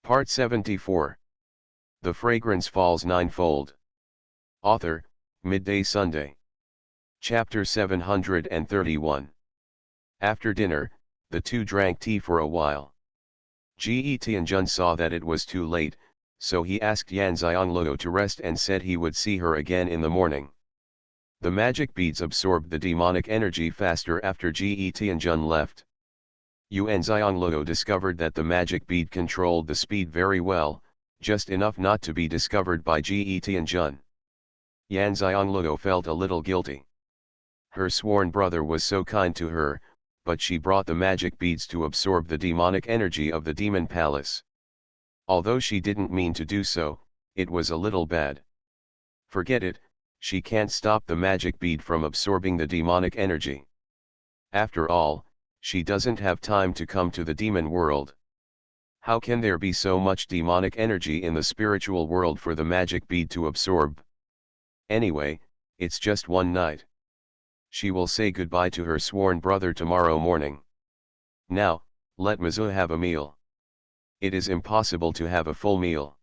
Part 74. The Fragrance Falls Ninefold. Author, Midday Sunday. Chapter 731. After dinner, the two drank tea for a while. Tianjun saw that it was too late, so he asked Yan Xianglou to rest and said he would see her again in the morning. The magic beads absorbed the demonic energy faster after Tianjun left. Yan Xianglou discovered that the magic bead controlled the speed very well, just enough not to be discovered by Tianjun. Yan Xianglou felt a little guilty. Her sworn brother was so kind to her, but she brought the magic beads to absorb the demonic energy of the demon palace. Although she didn't mean to do so, it was a little bad. Forget it, she can't stop the magic bead from absorbing the demonic energy. After all, she doesn't have time to come to the demon world. How can there be so much demonic energy in the spiritual world for the magic bead to absorb? Anyway, it's just one night. She will say goodbye to her sworn brother tomorrow morning. Now, let Mizu have a meal. It is impossible to have a full meal.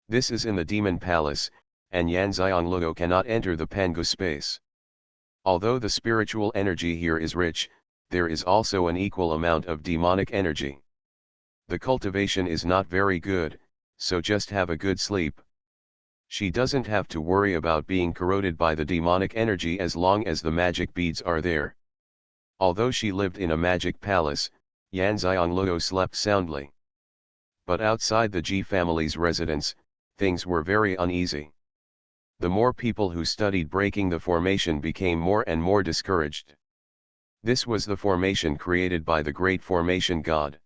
This is in the demon palace, and Yan Xianglou cannot enter the Pangu space. Although the spiritual energy here is rich, there is also an equal amount of demonic energy. The cultivation is not very good, so just have a good sleep. She doesn't have to worry about being corroded by the demonic energy as long as the magic beads are there. Although she lived in a magic palace, Yan Xianglou slept soundly. But outside the Ji family's residence, things were very uneasy. The more people who studied breaking the formation became more and more discouraged. This was the formation created by the great formation god.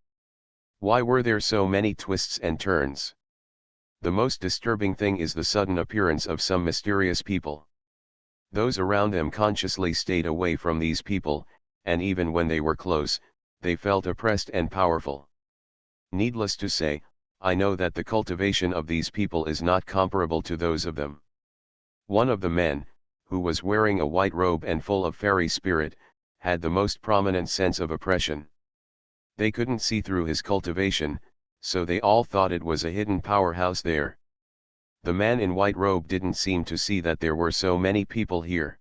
Why were there so many twists and turns? The most disturbing thing is the sudden appearance of some mysterious people. Those around them consciously stayed away from these people, and even when they were close, they felt oppressed and powerful. Needless to say, I know that the cultivation of these people is not comparable to those of them. One of the men, who was wearing a white robe and full of fairy spirit, had the most prominent sense of oppression. They couldn't see through his cultivation, so they all thought it was a hidden powerhouse there. The man in white robe didn't seem to see that there were so many people here.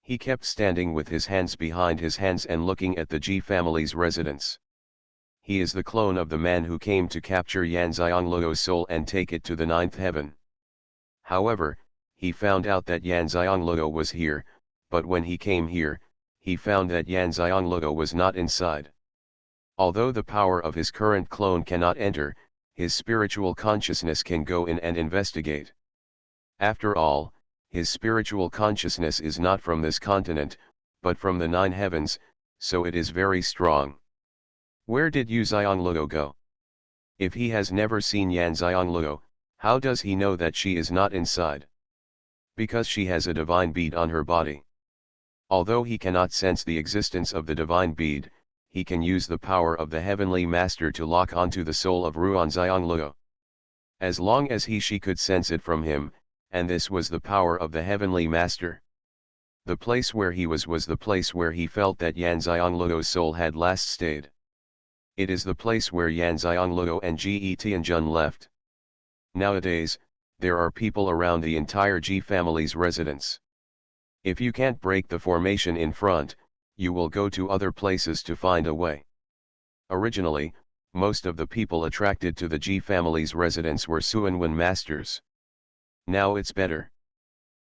He kept standing with his hands behind his hands and looking at the Ji family's residence. He is the clone of the man who came to capture Yan Xianglou's soul and take it to the ninth heaven. However, he found out that Yan Xianglou was here, but when he came here, he found that Yan Xianglou was not inside. Although the power of his current clone cannot enter, his spiritual consciousness can go in and investigate. After all, his spiritual consciousness is not from this continent, but from the nine heavens, so it is very strong. Where did Yu Xianglou go? If he has never seen Yan Xianglou, how does he know that she is not inside? Because she has a divine bead on her body. Although he cannot sense the existence of the divine bead, he can use the power of the heavenly master to lock onto the soul of Ruan Xianglou. As long as she could sense it from him, and this was the power of the heavenly master. The place where he was the place where he felt that Yan Xianglou's soul had last stayed. It is the place where Yan Xianglou and Tianjun left. Nowadays, there are people around the entire Ji family's residence. If you can't break the formation in front, you will go to other places to find a way. Originally, most of the people attracted to the Ji family's residence were Xuanhuan masters. Now it's better.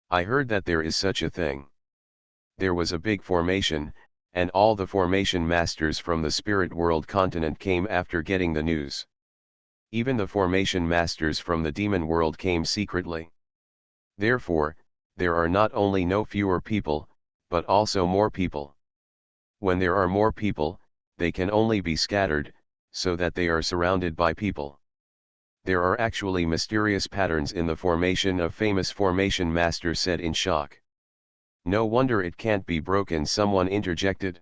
I heard that there is such a thing. There was a big formation, and all the formation masters from the spirit world continent came after getting the news. Even the formation masters from the demon world came secretly. Therefore, there are not only no fewer people, but also more people. When there are more people, they can only be scattered, so that they are surrounded by people. There are actually mysterious patterns in the formation of famous formation master said in shock. No wonder it can't be broken, someone interjected.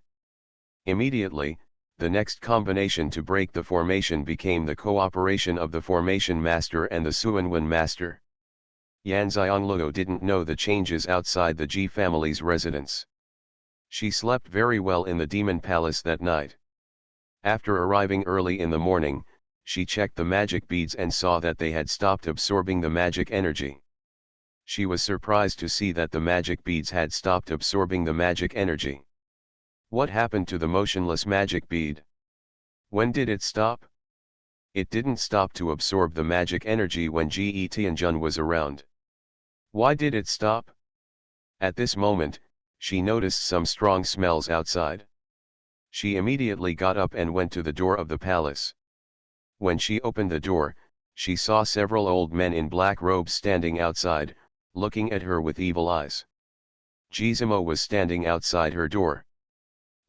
Immediately, the next combination to break the formation became the cooperation of the formation master and the Xuanhuan master. Yan Xianglou didn't know the changes outside the Ji family's residence. She slept very well in the demon palace that night. After arriving early in the morning, she checked the magic beads and saw that they had stopped absorbing the magic energy. She was surprised to see that the magic beads had stopped absorbing the magic energy. What happened to the motionless magic bead? When did it stop? It didn't stop to absorb the magic energy when Xianxia was around. Why did it stop? At this moment, she noticed some strong smells outside. She immediately got up and went to the door of the palace. When she opened the door, she saw several old men in black robes standing outside, looking at her with evil eyes. Xianxia was standing outside her door.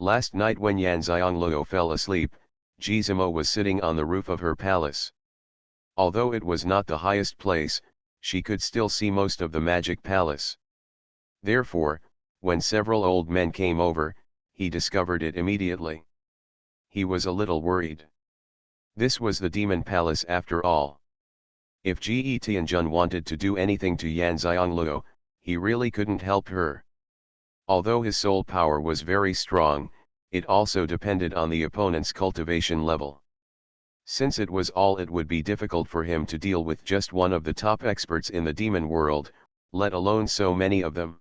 Last night when Xianxia fell asleep, Xianxia was sitting on the roof of her palace. Although it was not the highest place, she could still see most of the magic palace. Therefore, when several old men came over, he discovered it immediately. He was a little worried. This was the demon palace after all. If Xianxia wanted to do anything to Xianxia, he really couldn't help her. Although his soul power was very strong, it also depended on the opponent's cultivation level. Since it was all, it would be difficult for him to deal with just one of the top experts in the demon world, let alone so many of them.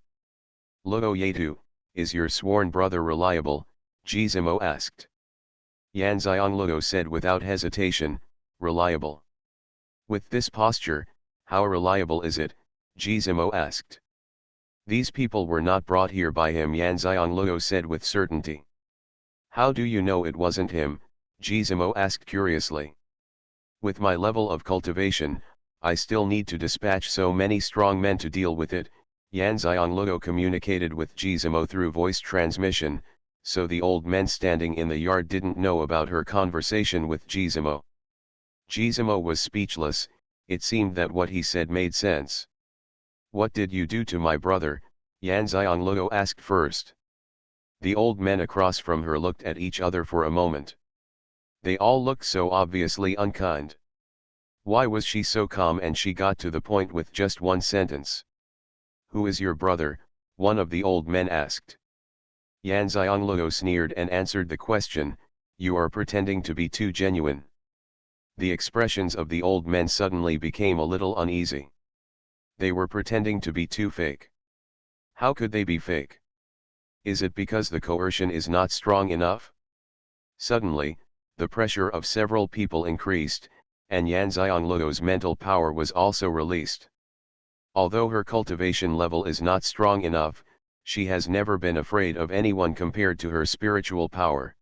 Luo Yetu, is your sworn brother reliable? Xianxia asked. Xianxia said without hesitation, reliable. With this posture, how reliable is it? Xianxia asked. These people were not brought here by him, Xianxia said with certainty. How do you know it wasn't him? Xianxia asked curiously. With my level of cultivation, I still need to dispatch so many strong men to deal with it. Xianxia communicated with Xianxia through voice transmission, so the old men standing in the yard didn't know about her conversation with Xianxia. Xianxia was speechless. It seemed that what he said made sense. What did you do to my brother? Xianxia asked first. The old men across from her looked at each other for a moment. They all looked so obviously unkind. Why was she so calm and she got to the point with just one sentence? Who is your brother? One of the old men asked. Xianxia sneered and answered the question, you are pretending to be too genuine. The expressions of the old men suddenly became a little uneasy. They were pretending to be too fake. How could they be fake? Is it because the coercion is not strong enough? Suddenly, the pressure of several people increased, and Xianxia's mental power was also released. Although her cultivation level is not strong enough, she has never been afraid of anyone compared to her spiritual power.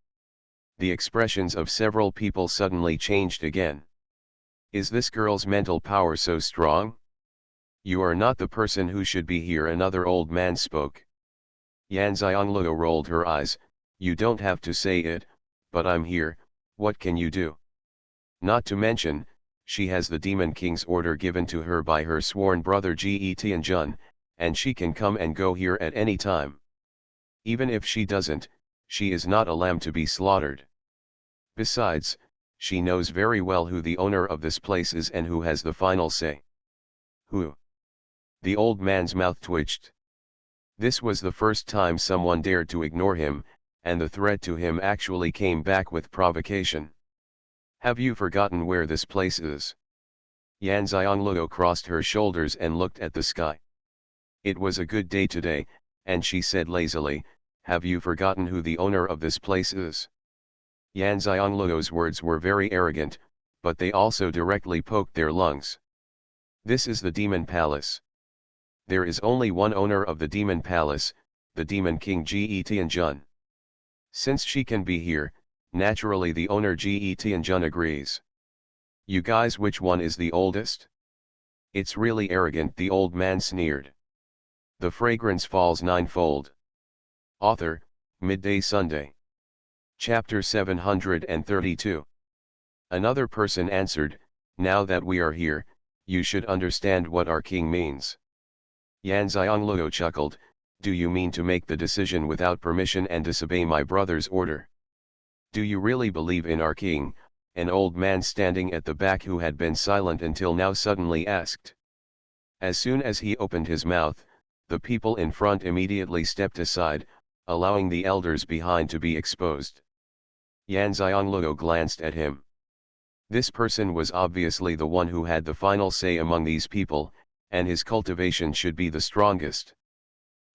The expressions of several people suddenly changed again. Is this girl's mental power so strong? You are not the person who should be here, another old man spoke. Xianxia rolled her eyes, you don't have to say it, but I'm here, what can you do? Not to mention, she has the Demon King's order given to her by her sworn brother Xianxia, and she can come and go here at any time. Even if she doesn't, she is not a lamb to be slaughtered. Besides, she knows very well who the owner of this place is and who has the final say. Who? The old man's mouth twitched. This was the first time someone dared to ignore him, and the threat to him actually came back with provocation. Have you forgotten where this place is? Xianxia crossed her shoulders and looked at the sky. It was a good day today, and she said lazily, have you forgotten who the owner of this place is? Xianxia's words were very arrogant, but they also directly poked their lungs. This is the Demon Palace. There is only one owner of the Demon Palace, the Demon King Xianxia. Since she can be here, naturally the owner Xianxia agrees. You guys, which one is the oldest? It's really arrogant, the old man sneered. The fragrance falls ninefold. Author, Midday Sunday. Chapter 732. Another person answered, now that we are here, you should understand what our king means. Xianxia chuckled, do you mean to make the decision without permission and disobey my brother's order? Do you really believe in our king? An old man standing at the back who had been silent until now suddenly asked. As soon as he opened his mouth, the people in front immediately stepped aside, allowing the elders behind to be exposed. Xianxia glanced at him. This person was obviously the one who had the final say among these people, and his cultivation should be the strongest.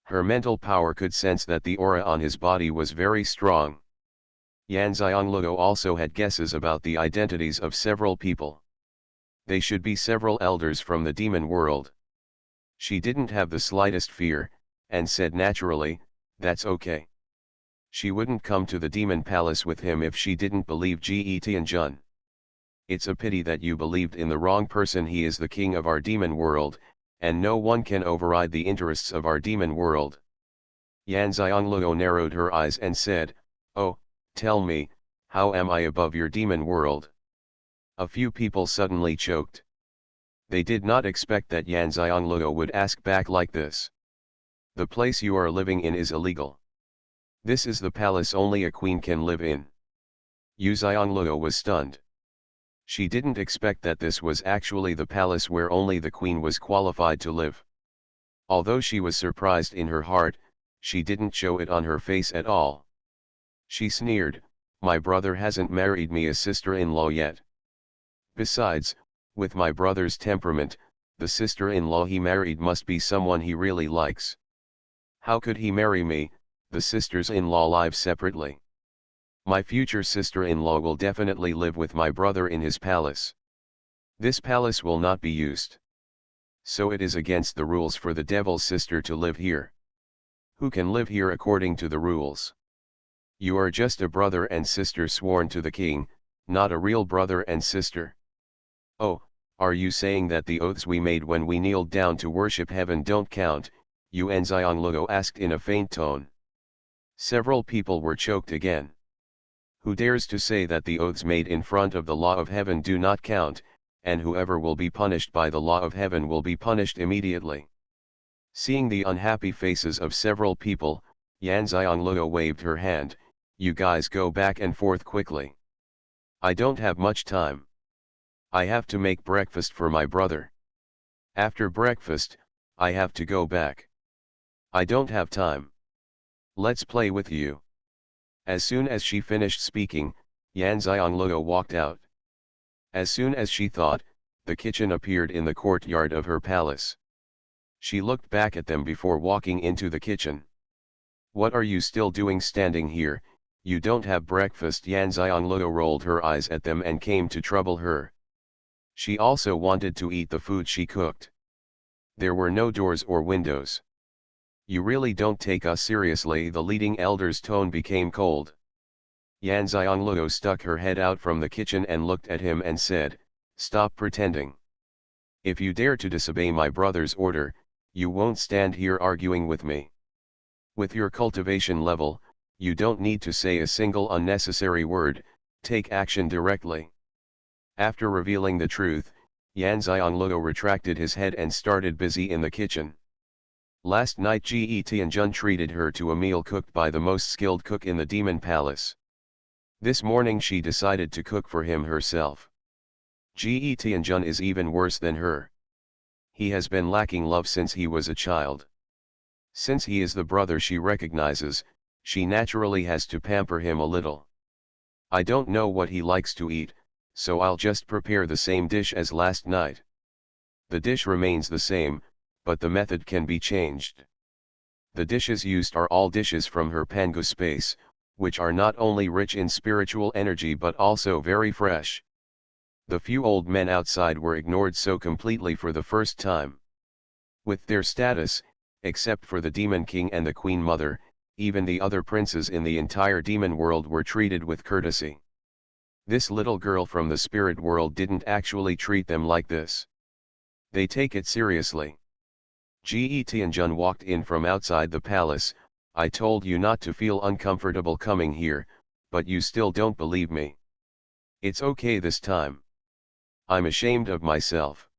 Her mental power could sense that the aura on his body was very strong. Yan Xianglego also had guesses about the identities of several people. They should be several elders from the demon world. She didn't have the slightest fear, and said naturally, "That's okay." She wouldn't come to the demon palace with him if she didn't believe Tianjun. It's a pity that you believed in the wrong person. He is the king of our demon world, and no one can override the interests of our demon world. Yan Xianglego narrowed her eyes and said, "Oh, tell me, how am I above your demon world?" A few people suddenly choked. They did not expect that Yan Xianglego would ask back like this. "The place you are living in is illegal. This is the palace only a queen can live in." Yu Xianglego was stunned. She didn't expect that this was actually the palace where only the queen was qualified to live. Although she was surprised in her heart, she didn't show it on her face at all. She sneered, "My brother hasn't married me a sister-in-law yet. Besides, with my brother's temperament, the sister-in-law he married must be someone he really likes. How could he marry me? The sisters-in-law live separately. My future sister-in-law will definitely live with my brother in his palace. This palace will not be used. So it is against the rules for the devil's sister to live here. Who can live here according to the rules? You are just a brother and sister sworn to the king, not a real brother and sister. Oh, are you saying that the oaths we made when we kneeled down to worship heaven don't count?" Yuan Xianglego asked in a faint tone. Several people were choked again. Who dares to say that the oaths made in front of the law of heaven do not count, and whoever will be punished by the law of heaven will be punished immediately? Seeing the unhappy faces of several people, Yan Xianglego waved her hand, "You guys go back and forth quickly. I don't have much time. I have to make breakfast for my brother. After breakfast, I have to go back. I don't have time. Let's play with you." As soon as she finished speaking, Yan Xianglego walked out. As soon as she thought, the kitchen appeared in the courtyard of her palace. She looked back at them before walking into the kitchen. "What are you still doing standing here? You don't have breakfast." Yan Xianglego rolled her eyes at them and came to trouble her. She also wanted to eat the food she cooked. There were no doors or windows. "You really don't take us seriously." The leading elder's tone became cold. Yan Xianglego stuck her head out from the kitchen and looked at him and said, "Stop pretending. If you dare to disobey my brother's order, you won't stand here arguing with me. With your cultivation level, you don't need to say a single unnecessary word, take action directly." After revealing the truth, Yan Xianglego retracted his head and started busy in the kitchen. Last night Tianjun treated her to a meal cooked by the most skilled cook in the demon palace. This morning she decided to cook for him herself. Tianjun is even worse than her. He has been lacking love since he was a child. Since he is the brother she recognizes, she naturally has to pamper him a little. "I don't know what he likes to eat, so I'll just prepare the same dish as last night. The dish remains the same, but the method can be changed." The dishes used are all dishes from her Pangu space, which are not only rich in spiritual energy but also very fresh. The few old men outside were ignored so completely for the first time. With their status, except for the Demon King and the Queen Mother, even the other princes in the entire demon world were treated with courtesy. This little girl from the spirit world didn't actually treat them like this. They take it seriously. Tianjun walked in from outside the palace. "I told you not to feel uncomfortable coming here, but you still don't believe me. It's okay this time. I'm ashamed of myself."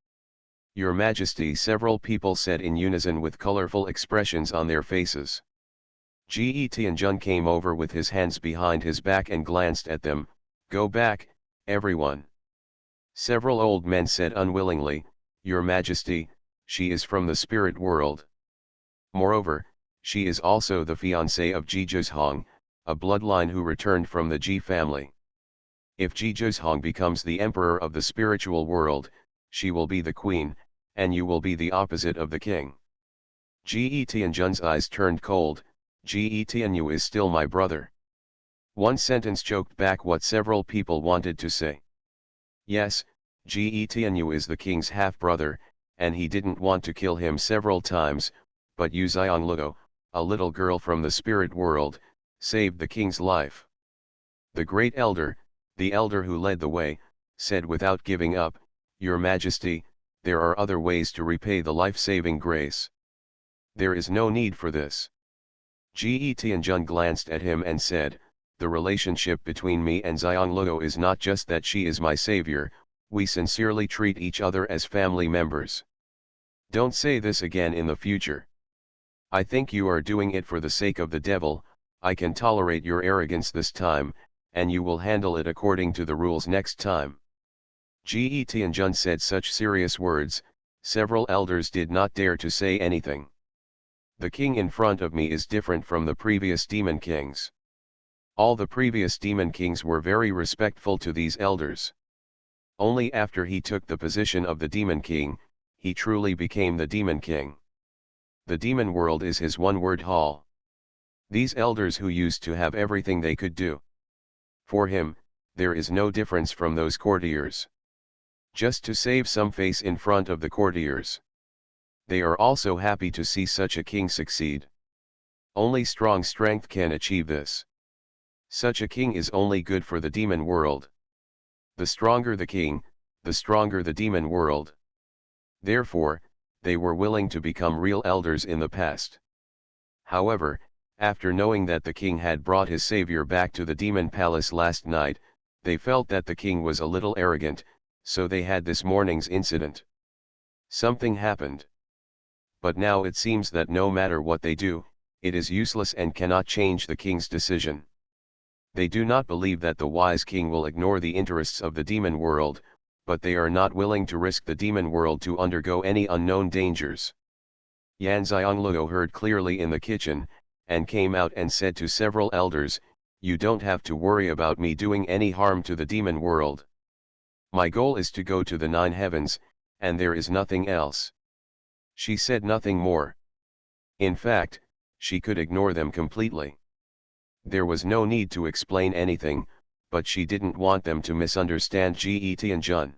"Your Majesty," several people said in unison with colorful expressions on their faces. Tianjun came over with his hands behind his back and glanced at them. "Go back, everyone." Several old men said unwillingly, "Your Majesty, she is from the spirit world. Moreover, she is also the fiancée of Ji Zhang, a bloodline who returned from the Ji family. If Ji Zhozhong becomes the emperor of the spiritual world, she will be the queen, and you will be the opposite of the king. Ji Tianjun's eyes turned cold. Ji Tianyu is still my brother. One sentence choked back what several people wanted to say. Yes, Ji Tianyu is the king's half-brother, and he didn't want to kill him several times, but Yu Xiangluo, a little girl from the spirit world, saved the king's life. The great elder, the elder who led the way, said without giving up, Your Majesty, there are other ways to repay the life-saving grace. There is no need for this. Ji Tianjun glanced at him and said, The relationship between me and Xiangluo is not just that she is my savior, we sincerely treat each other as family members. Don't say this again in the future. I think you are doing it for the sake of the devil. I can tolerate your arrogance this time, and you will handle it according to the rules next time. Ji Tianjun said such serious words, several elders did not dare to say anything. The king in front of me is different from the previous demon kings. All the previous demon kings were very respectful to these elders. Only after he took the position of the demon king, he truly became the demon king. The demon world is his one-word hall. These elders who used to have everything they could do for him, there is no difference from those courtiers. Just to save some face in front of the courtiers. They are also happy to see such a king succeed. Only strong strength can achieve this. Such a king is only good for the demon world. The stronger the king, the stronger the demon world. Therefore, they were willing to become real elders in the past. However, after knowing that the king had brought his savior back to the demon palace last night, they felt that the king was a little arrogant, so they had this morning's incident. Something happened. But now it seems that no matter what they do, it is useless and cannot change the king's decision. They do not believe that the wise king will ignore the interests of the demon world, but they are not willing to risk the demon world to undergo any unknown dangers. Yan Xiangluo heard clearly in the kitchen, and came out and said to several elders, You don't have to worry about me doing any harm to the demon world. My goal is to go to the 9 heavens, and there is nothing else. She said nothing more. In fact, she could ignore them completely. There was no need to explain anything, but she didn't want them to misunderstand Ji Tianjun.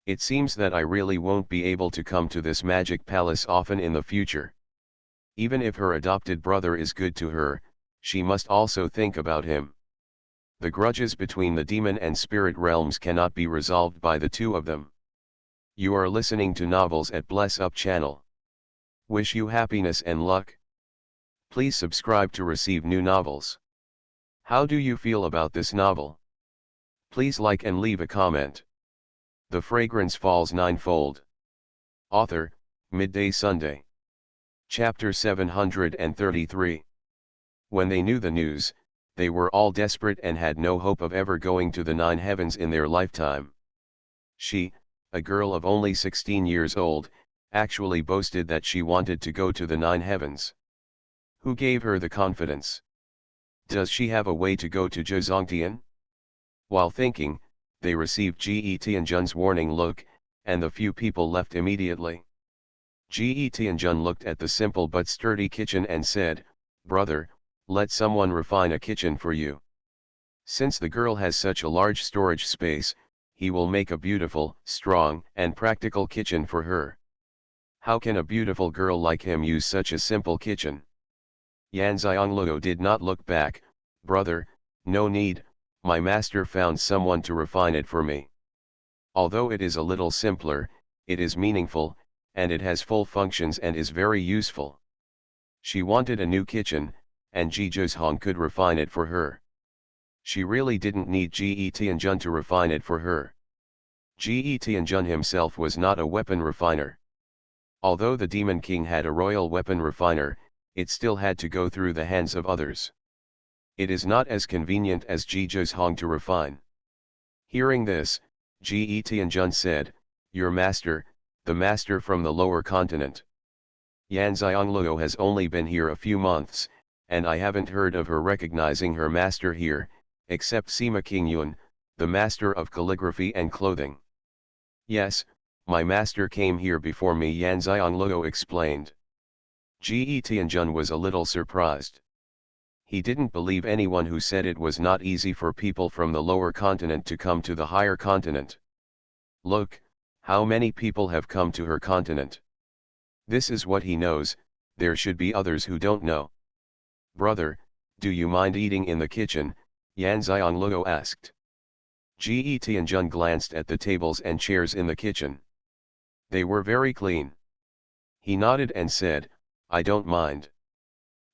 It seems that I really won't be able to come to this magic palace often in the future. Even if her adopted brother is good to her, she must also think about him. The grudges between the demon and spirit realms cannot be resolved by the two of them. You are listening to novels at Bless Up channel. Wish you happiness and luck. Please subscribe to receive new novels. How do you feel about this novel? Please like and leave a comment. The Fragrance Falls Ninefold. Author, Midday Sunday. Chapter 733. When they knew the news, they were all desperate and had no hope of ever going to the 9 heavens in their lifetime. She, a girl of only 16 years old, actually boasted that she wanted to go to the 9 heavens. Who gave her the confidence? Does she have a way to go to Zhozongtian? While thinking, they received Ji Tianjun's warning look, and the few people left immediately. Ji Tianjun looked at the simple but sturdy kitchen and said, Brother, let someone refine a kitchen for you. Since the girl has such a large storage space, he will make a beautiful, strong, and practical kitchen for her. How can a beautiful girl like him use such a simple kitchen? Yan Xiangluo did not look back. Brother, no need, my master found someone to refine it for me. Although it is a little simpler, it is meaningful, and it has full functions and is very useful. She wanted a new kitchen, and Ji Zhozhong could refine it for her. She really didn't need Ji Tianjun to refine it for her. Ji Tianjun himself was not a weapon refiner. Although the Demon King had a royal weapon refiner, it still had to go through the hands of others. It is not as convenient as Ji Zhozhong to refine. Hearing this, Ji Tianjun said, Your master, the master from the lower continent. Yan Xiangluo has only been here a few months, and I haven't heard of her recognizing her master here, except Sima Qingyun, the master of calligraphy and clothing. Yes, my master came here before me, Yan Xianglou explained. Ge Tianjun was a little surprised. He didn't believe anyone who said it was not easy for people from the lower continent to come to the higher continent. Look, how many people have come to her continent. This is what he knows, there should be others who don't know. Brother, do you mind eating in the kitchen? Yan Xianglou asked. Ge Tianjun glanced at the tables and chairs in the kitchen. They were very clean. He nodded and said, I don't mind.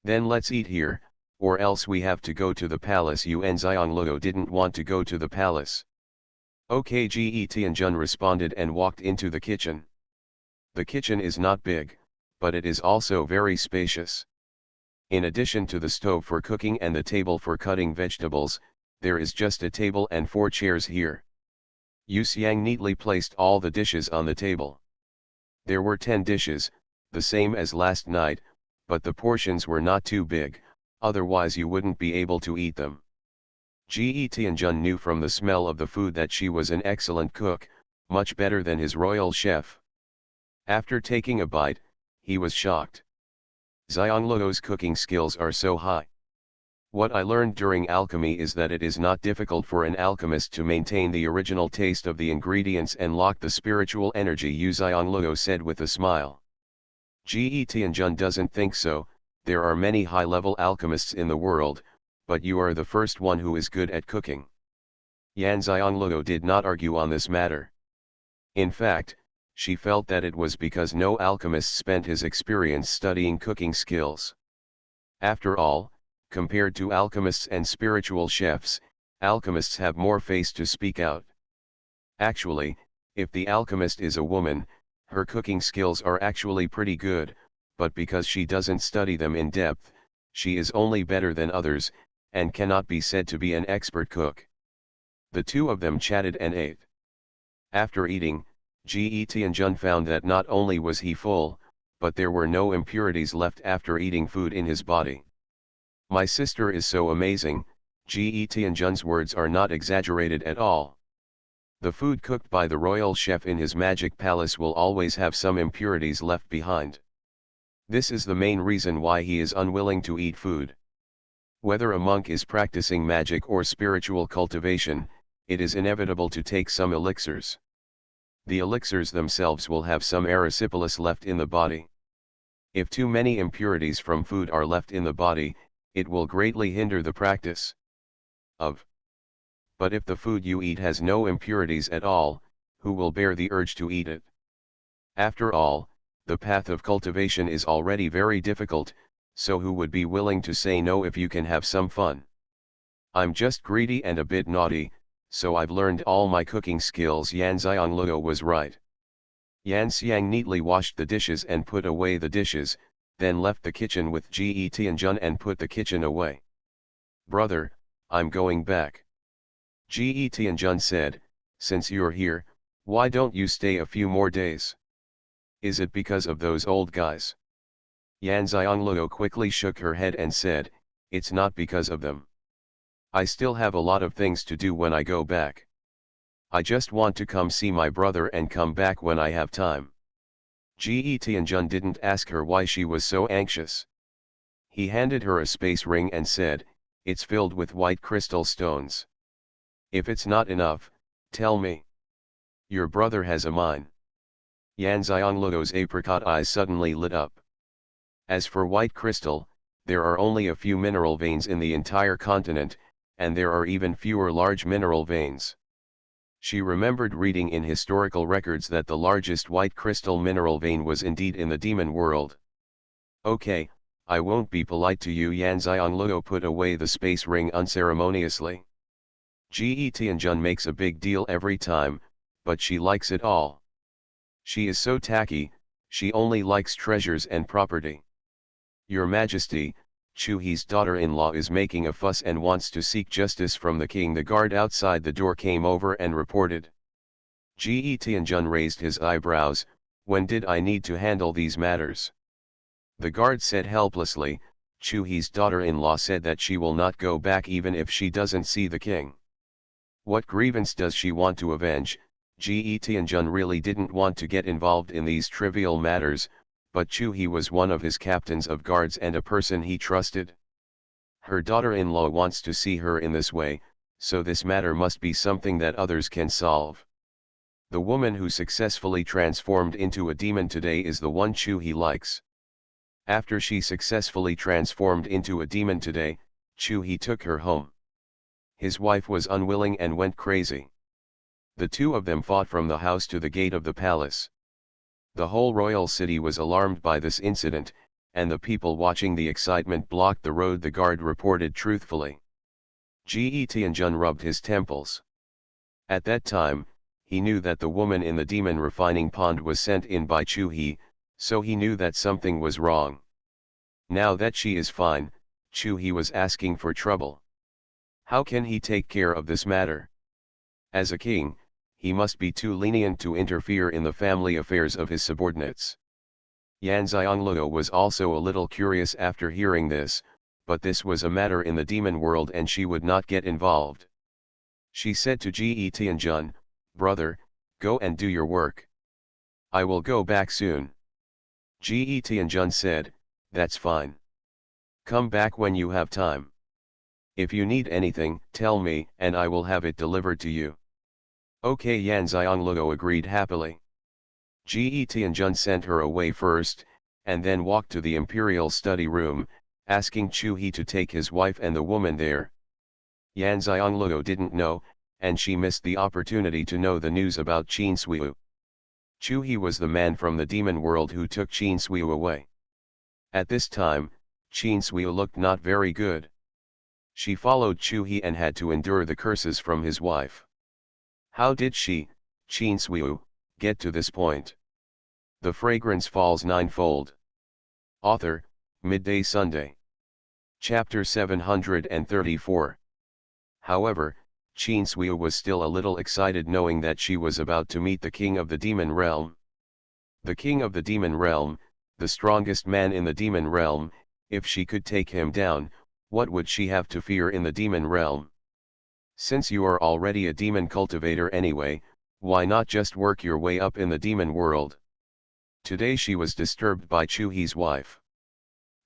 Then let's eat here, or else we have to go to the palace. Yuan Xianglou didn't want to go to the palace. Okay, Ge Tianjun responded and walked into the kitchen. The kitchen is not big, but it is also very spacious. In addition to the stove for cooking and the table for cutting vegetables, there is just a table and 4 chairs here. Yu Xiang neatly placed all the dishes on the table. There were 10 dishes, the same as last night, but the portions were not too big, otherwise you wouldn't be able to eat them. Ge Tianjun knew from the smell of the food that she was an excellent cook, much better than his royal chef. After taking a bite, he was shocked. Xianglou's cooking skills are so high. What I learned during alchemy is that it is not difficult for an alchemist to maintain the original taste of the ingredients and lock the spiritual energy, Yu Xianglou said with a smile. Ge Tianjun doesn't think so. There are many high-level alchemists in the world, but you are the first one who is good at cooking. Yan Xianglou did not argue on this matter. In fact, she felt that it was because no alchemist spent his experience studying cooking skills. After all, compared to alchemists and spiritual chefs, alchemists have more face to speak out. Actually, if the alchemist is a woman, her cooking skills are actually pretty good, but because she doesn't study them in depth, she is only better than others, and cannot be said to be an expert cook. The two of them chatted and ate. After eating, Ge Tianjun found that not only was he full, but there were no impurities left after eating food in his body. My sister is so amazing. Ge Tianjun's words are not exaggerated at all. The food cooked by the royal chef in his magic palace will always have some impurities left behind. This is the main reason why he is unwilling to eat food. Whether a monk is practicing magic or spiritual cultivation, it is inevitable to take some elixirs. The elixirs themselves will have some erysipelas left in the body. If too many impurities from food are left in the body, it will greatly hinder the practice of. But if the food you eat has no impurities at all, who will bear the urge to eat it? After all, the path of cultivation is already very difficult, so who would be willing to say no if you can have some fun? I'm just greedy and a bit naughty, so I've learned all my cooking skills. Yan Xianglou was right. Yan Xiang neatly washed the dishes and put away the dishes, then left the kitchen with Ge Tianjun and put the kitchen away. Brother, I'm going back. Ge Tianjun said, since you're here, why don't you stay a few more days? Is it because of those old guys? Yan Xianglou quickly shook her head and said, it's not because of them. I still have a lot of things to do when I go back. I just want to come see my brother and come back when I have time. Ge Tianjun didn't ask her why she was so anxious. He handed her a space ring and said, it's filled with white crystal stones. If it's not enough, tell me. Your brother has a mine. Yan Xianglou's apricot eyes suddenly lit up. As for white crystal, there are only a few mineral veins in the entire continent, and there are even fewer large mineral veins. She remembered reading in historical records that the largest white crystal mineral vein was indeed in the demon world. Okay, I won't be polite to you. Yan Xianglou put away the space ring unceremoniously. Ge Tianjun makes a big deal every time, but she likes it all. She is so tacky, she only likes treasures and property. Your Majesty, Chu He's daughter-in-law is making a fuss and wants to seek justice from the king. The guard outside the door came over and reported. Ge Tianjun raised his eyebrows. When did I need to handle these matters? The guard said helplessly. Chu He's daughter-in-law said that she will not go back even if she doesn't see the king. What grievance does she want to avenge? Tianjun really didn't want to get involved in these trivial matters, but Chu He was one of his captains of guards and a person he trusted. Her daughter-in-law wants to see her in this way, so this matter must be something that others can solve. The woman who successfully transformed into a demon today is the one Chu He likes. After she successfully transformed into a demon today, Chu He took her home. His wife was unwilling and went crazy. The two of them fought from the house to the gate of the palace. The whole royal city was alarmed by this incident, and the people watching the excitement blocked the road, the guard reported truthfully. Tianjun rubbed his temples. At that time, he knew that the woman in the demon refining pond was sent in by Chu He, so he knew that something was wrong. Now that she is fine, Chu He was asking for trouble. How can he take care of this matter? As a king, he must be too lenient to interfere in the family affairs of his subordinates. Xianxia was also a little curious after hearing this, but this was a matter in the demon world and she would not get involved. She said to Tianjun, "Brother, go and do your work. I will go back soon." Tianjun said, "That's fine. Come back when you have time. If you need anything, tell me, and I will have it delivered to you." Okay, Xianxia agreed happily. Tianjun sent her away first, and then walked to the imperial study room, asking Chu He to take his wife and the woman there. Xianxia didn't know, and she missed the opportunity to know the news about Xianxia. Chu He was the man from the demon world who took Xianxia away. At this time, Xianxia looked not very good. She followed Chu He and had to endure the curses from his wife. How did she, Xianxia, get to this point? The Fragrance Falls Ninefold. Author, Midday Sunday. Chapter 734. However, Xianxia was still a little excited knowing that she was about to meet the king of the demon realm. The king of the demon realm, the strongest man in the demon realm, if she could take him down, what would she have to fear in the demon realm? Since you are already a demon cultivator anyway, why not just work your way up in the demon world? Today she was disturbed by Chu He's wife.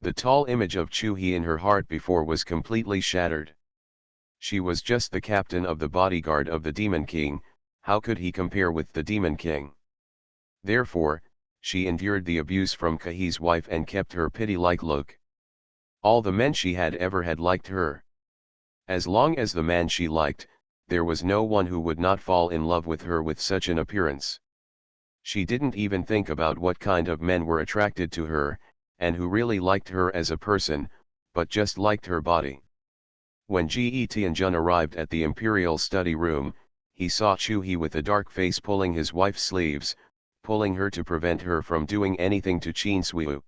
The tall image of Chu He in her heart before was completely shattered. She was just the captain of the bodyguard of the Demon King, how could he compare with the Demon King? Therefore, she endured the abuse from Kahi's wife and kept her pity-like look. All the men she had ever had liked her. As long as the man she liked, there was no one who would not fall in love with her with such an appearance. She didn't even think about what kind of men were attracted to her, and who really liked her as a person, but just liked her body. When Tianjun arrived at the imperial study room, he saw Chu He with a dark face pulling his wife's sleeves, pulling her to prevent her from doing anything to Xianxia.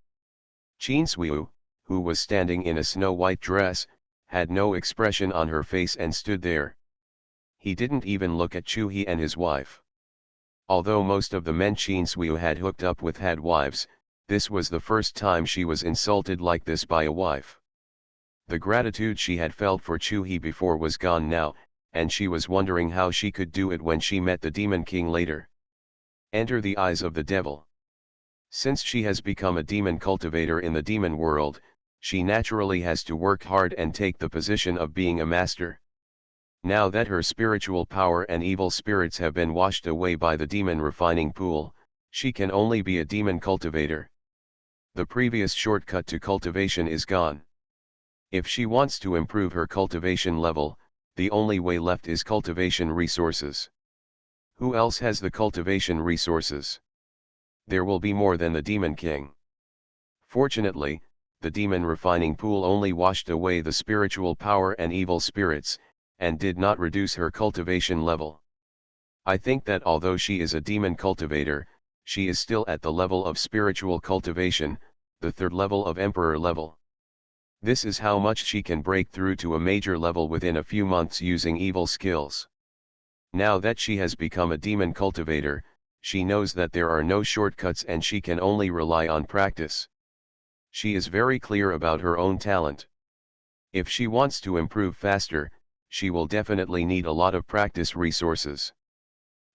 Xianxia, who was standing in a snow-white dress, had no expression on her face and stood there. He didn't even look at Chu He and his wife. Although most of the men Xianxia had hooked up with had wives, this was the first time she was insulted like this by a wife. The gratitude she had felt for Chu He before was gone now, and she was wondering how she could do it when she met the Demon King later. Enter the eyes of the devil. Since she has become a demon cultivator in the demon world, she naturally has to work hard and take the position of being a master. Now that her spiritual power and evil spirits have been washed away by the demon refining pool, she can only be a demon cultivator. The previous shortcut to cultivation is gone. If she wants to improve her cultivation level, the only way left is cultivation resources. Who else has the cultivation resources? There will be more than the Demon King. Fortunately, the demon refining pool only washed away the spiritual power and evil spirits, and did not reduce her cultivation level. I think that although she is a demon cultivator, she is still at the level of spiritual cultivation, the third level of emperor level. This is how much she can break through to a major level within a few months using evil skills. Now that she has become a demon cultivator, she knows that there are no shortcuts and she can only rely on practice. She is very clear about her own talent. If she wants to improve faster, she will definitely need a lot of practice resources.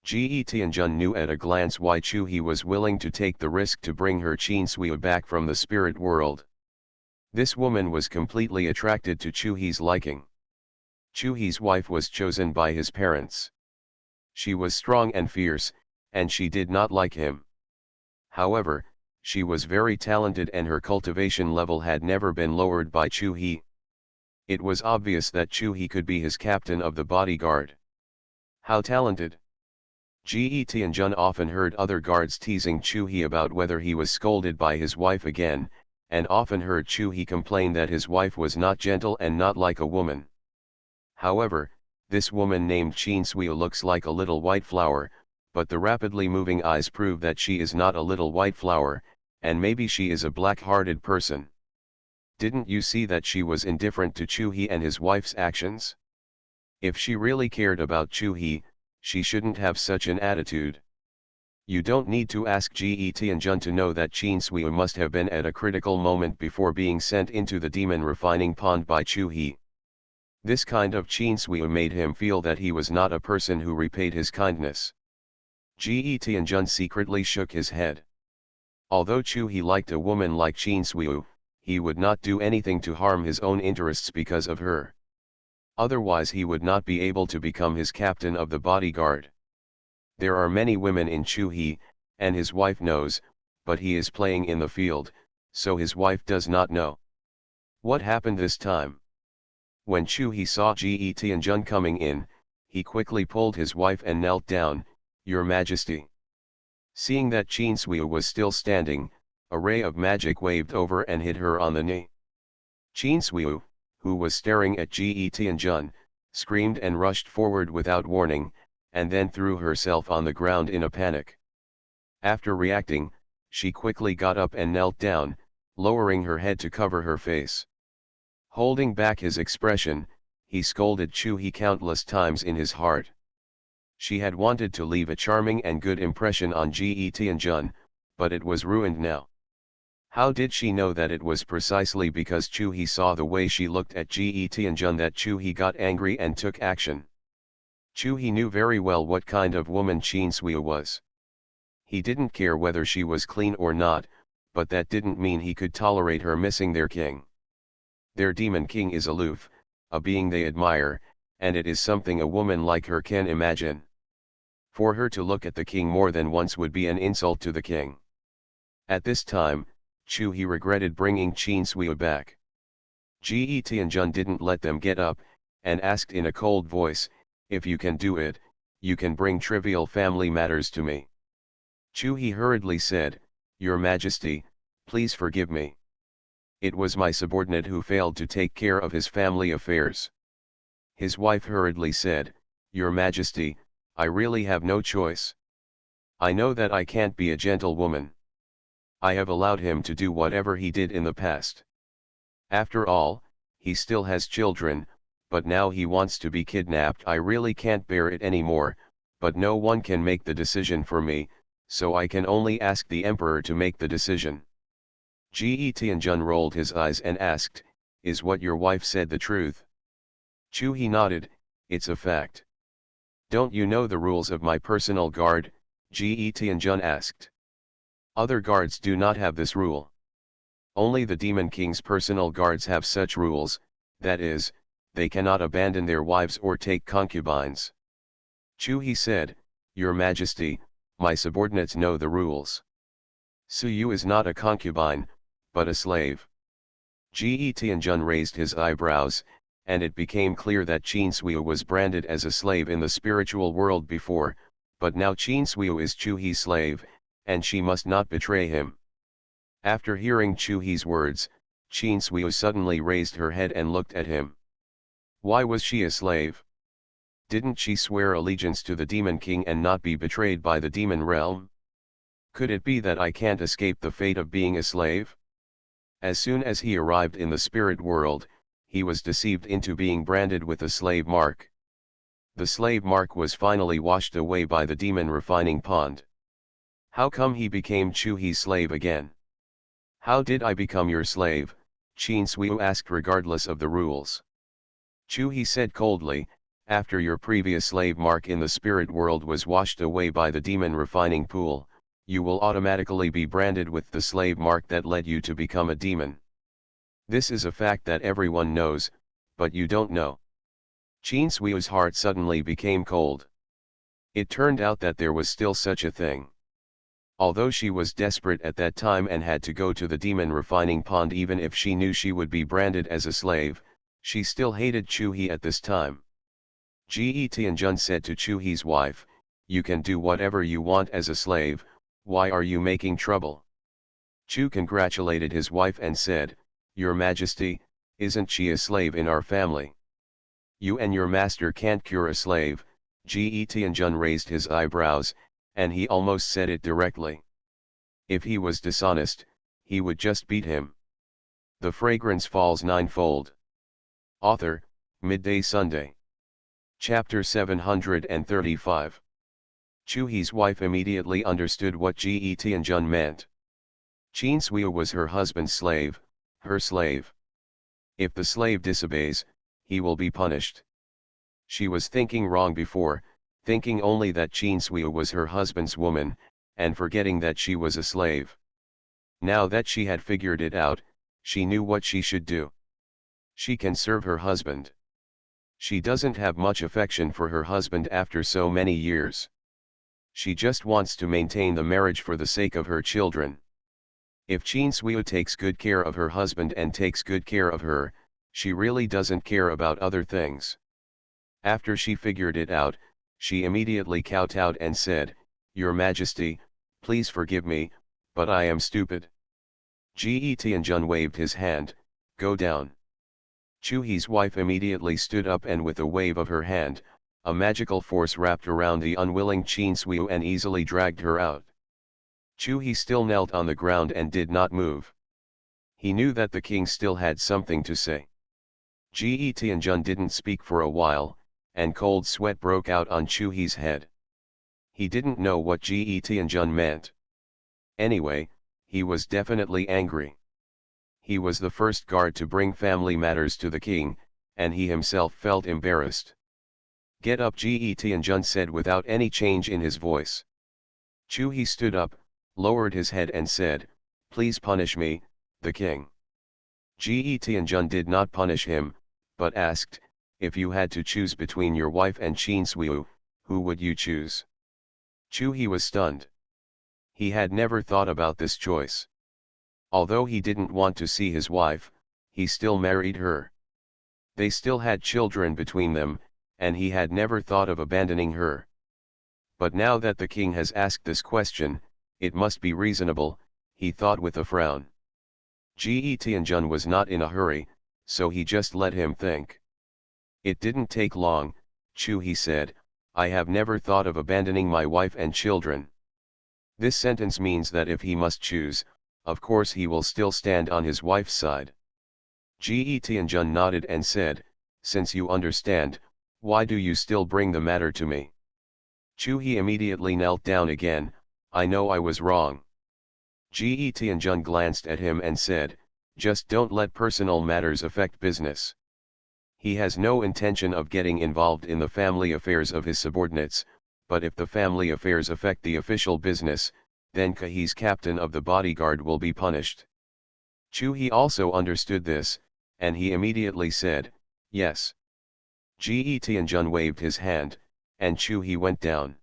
Ge Tianjun knew at a glance why Chu He was willing to take the risk to bring her Xianxia back from the spirit world. This woman was completely attracted to Chu He's liking. Chu He's wife was chosen by his parents. She was strong and fierce, and she did not like him. However, she was very talented and her cultivation level had never been lowered by Chu He. It was obvious that Chu He could be his captain of the bodyguard. How talented! Ge Tianjun often heard other guards teasing Chu He about whether he was scolded by his wife again, and often heard Chu He complain that his wife was not gentle and not like a woman. However, this woman named Xianxia looks like a little white flower, but the rapidly moving eyes prove that she is not a little white flower, and maybe she is a black-hearted person. Didn't you see that she was indifferent to Chu He and his wife's actions? If she really cared about Chu He, she shouldn't have such an attitude. You don't need to ask Ge Tianjun to know that Xianxia must have been at a critical moment before being sent into the demon refining pond by Chu He. This kind of Xianxia made him feel that he was not a person who repaid his kindness. Ge Tianjun secretly shook his head. Although Chu He liked a woman like Xianxia, he would not do anything to harm his own interests because of her. Otherwise he would not be able to become his captain of the bodyguard. There are many women in Chu He, and his wife knows, but he is playing in the field, so his wife does not know. What happened this time? When Chu He saw Ge Tianjun coming in, he quickly pulled his wife and knelt down, "Your Majesty." Seeing that Xianxia was still standing, a ray of magic waved over and hit her on the knee. Xianxia, who was staring at Ge Tianjun, screamed and rushed forward without warning, and then threw herself on the ground in a panic. After reacting, she quickly got up and knelt down, lowering her head to cover her face. Holding back his expression, he scolded Chu He countless times in his heart. She had wanted to leave a charming and good impression on Ge Tianjun, but it was ruined now. How did she know that it was precisely because Chu He saw the way she looked at Ge Tianjun that Chu He got angry and took action? Chu He knew very well what kind of woman Xianxia was. He didn't care whether she was clean or not, but that didn't mean he could tolerate her missing their king. Their demon king is aloof, a being they admire, and it is something a woman like her can imagine. For her to look at the king more than once would be an insult to the king. At this time, Chu He regretted bringing Xianxia back. Ge Tianjun didn't let them get up, and asked in a cold voice, "If you can do it, you can bring trivial family matters to me." Chu He hurriedly said, "Your Majesty, please forgive me. It was my subordinate who failed to take care of his family affairs." His wife hurriedly said, "Your Majesty, I really have no choice. I know that I can't be a gentlewoman. I have allowed him to do whatever he did in the past. After all, he still has children, but now he wants to be kidnapped. I really can't bear it anymore, but no one can make the decision for me, so I can only ask the emperor to make the decision." Ge Tianjun rolled his eyes and asked, "Is what your wife said the truth?" Chu He nodded, "It's a fact." "Don't you know the rules of my personal guard?" Ge Tianjun asked. "Other guards do not have this rule. Only the Demon King's personal guards have such rules, that is, they cannot abandon their wives or take concubines." Chu He said, "Your Majesty, my subordinates know the rules. Suyu is not a concubine, but a slave." Ge Tianjun raised his eyebrows, and it became clear that Xianxia was branded as a slave in the spiritual world before, but now Xianxia is Chu He's slave, and she must not betray him. After hearing Chu He's words, Xianxia suddenly raised her head and looked at him. Why was she a slave? Didn't she swear allegiance to the Demon King and not be betrayed by the demon realm? Could it be that I can't escape the fate of being a slave? As soon as he arrived in the spirit world, he was deceived into being branded with the slave mark. The slave mark was finally washed away by the demon refining pond. How come he became Chu He's slave again? "How did I become your slave?" Xianxia asked regardless of the rules. Chu, he said coldly, after your previous slave mark in the spirit world was washed away by the demon refining pool, you will automatically be branded with the slave mark that led you to become a demon. This is a fact that everyone knows, but you don't know. Xianxia's heart suddenly became cold. It turned out that there was still such a thing. Although she was desperate at that time and had to go to the demon refining pond even if she knew she would be branded as a slave, she still hated Chu-He at this time. Ge Tianjun said to Chu-He's wife, "You can do whatever you want as a slave, why are you making trouble?" Chu congratulated his wife and said, "Your Majesty, isn't she a slave in our family? You and your master can't cure a slave." Ge Tianjun raised his eyebrows, and he almost said it directly. If he was dishonest, he would just beat him. The Fragrance Falls Ninefold. Author, Midday Sunday. Chapter 735. Chu-He's wife immediately understood what Ge Tianjun meant. Xianxia was her husband's slave, her slave. If the slave disobeys, he will be punished. She was thinking wrong before, thinking only that Xianxia was her husband's woman, and forgetting that she was a slave. Now that she had figured it out, she knew what she should do. She can serve her husband. She doesn't have much affection for her husband after so many years. She just wants to maintain the marriage for the sake of her children. If Xianxia takes good care of her husband and takes good care of her, she really doesn't care about other things. After she figured it out, she immediately kowtowed and said, "Your Majesty, please forgive me, but I am stupid." Ge Tianjun waved his hand, "Go down." Chu-He's wife immediately stood up and with a wave of her hand, a magical force wrapped around the unwilling Xianxia and easily dragged her out. Chu-He still knelt on the ground and did not move. He knew that the king still had something to say. Ge Tianjun didn't speak for a while, and cold sweat broke out on Chu-He's head. He didn't know what Ge Tianjun meant. Anyway, he was definitely angry. He was the first guard to bring family matters to the king, and he himself felt embarrassed. "Get up," Ge Tianjun said without any change in his voice. Chu-He stood up, lowered his head and said, "Please punish me, the king." Ge Tianjun did not punish him, but asked, "If you had to choose between your wife and Xianxia, who would you choose?" Chu-He was stunned. He had never thought about this choice. Although he didn't want to see his wife, he still married her. They still had children between them, and he had never thought of abandoning her. But now that the king has asked this question, it must be reasonable, he thought with a frown. Ge Tianjun was not in a hurry, so he just let him think. "It didn't take long," Chu-He said, "I have never thought of abandoning my wife and children." This sentence means that if he must choose, of course he will still stand on his wife's side. Ge Tianjun nodded and said, "Since you understand, why do you still bring the matter to me?" Chu-He immediately knelt down again, "I know I was wrong." Ge Tianjun glanced at him and said, "Just don't let personal matters affect business." He has no intention of getting involved in the family affairs of his subordinates, but if the family affairs affect the official business, then He's captain of the bodyguard will be punished. Chu-He also understood this, and he immediately said, "Yes." Ge Tianjun waved his hand, and Chu-He went down.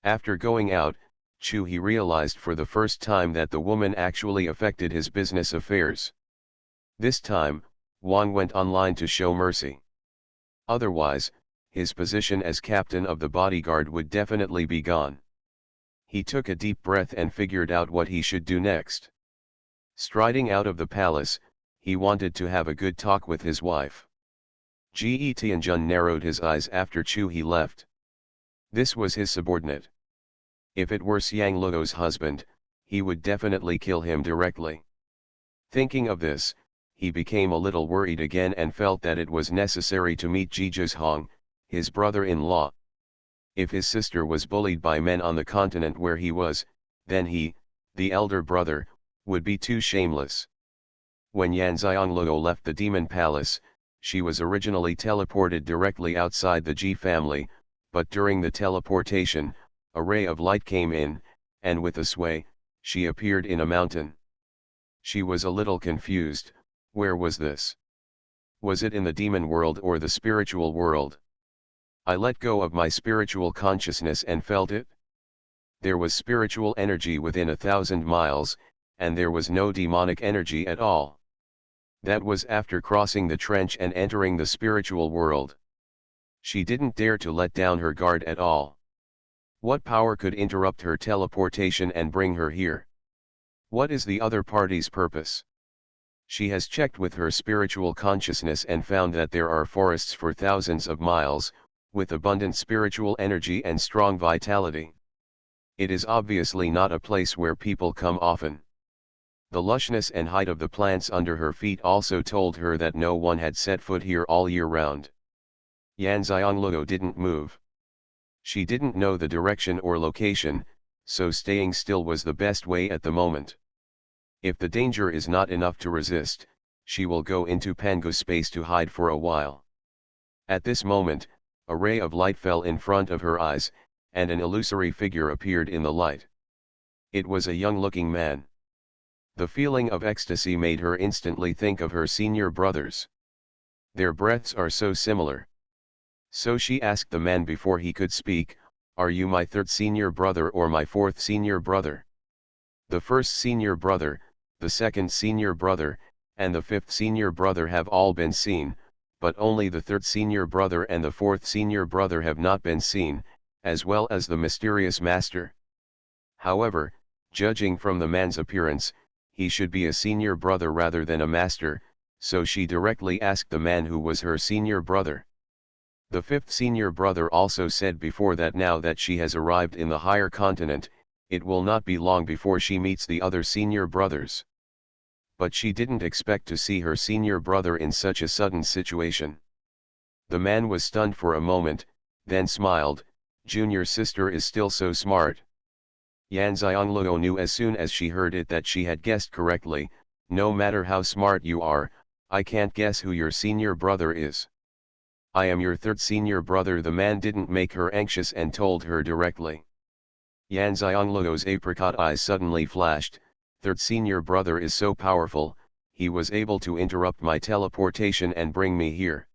After going out, Chu-He realized for the first time that the woman actually affected his business affairs. This time, Wang went online to show mercy. Otherwise, his position as captain of the bodyguard would definitely be gone. He took a deep breath and figured out what he should do next. Striding out of the palace, he wanted to have a good talk with his wife. Ge Tianjun narrowed his eyes after Chu-He left. This was his subordinate. If it were Xiangliu's husband, he would definitely kill him directly. Thinking of this, he became a little worried again and felt that it was necessary to meet Zhizhong, his brother-in-law. If his sister was bullied by men on the continent where he was, then he, the elder brother, would be too shameless. When Yan Xiangliu left the demon palace, she was originally teleported directly outside the G family, but during the teleportation, a ray of light came in, and with a sway, she appeared in a mountain. She was a little confused. Where was this? Was it in the demon world or the spiritual world? I let go of my spiritual consciousness and felt it. There was spiritual energy within 1,000 miles, and there was no demonic energy at all. That was after crossing the trench and entering the spiritual world. She didn't dare to let down her guard at all. What power could interrupt her teleportation and bring her here? What is the other party's purpose? She has checked with her spiritual consciousness and found that there are forests for thousands of miles, with abundant spiritual energy and strong vitality. It is obviously not a place where people come often. The lushness and height of the plants under her feet also told her that no one had set foot here all year round. Xianxia didn't move. She didn't know the direction or location, so staying still was the best way at the moment. If the danger is not enough to resist, she will go into Pangu space to hide for a while. At this moment, a ray of light fell in front of her eyes, and an illusory figure appeared in the light. It was a young-looking man. The feeling of ecstasy made her instantly think of her senior brothers. Their breaths are so similar. So she asked the man before he could speak, "Are you my third senior brother or my fourth senior brother?" The first senior brother, the second senior brother, and the fifth senior brother have all been seen, but only the third senior brother and the fourth senior brother have not been seen, as well as the mysterious master. However, judging from the man's appearance, he should be a senior brother rather than a master, so she directly asked the man who was her senior brother. The fifth senior brother also said before that now that she has arrived in the higher continent, it will not be long before she meets the other senior brothers. But she didn't expect to see her senior brother in such a sudden situation. The man was stunned for a moment, then smiled. "Junior sister is still so smart." Xianxia knew as soon as she heard it that she had guessed correctly. "No matter how smart you are, I can't guess who your senior brother is." "I am your third senior brother." The man didn't make her anxious and told her directly. Xianxia's apricot eyes suddenly flashed. "Third senior brother is so powerful, he was able to interrupt my teleportation and bring me here."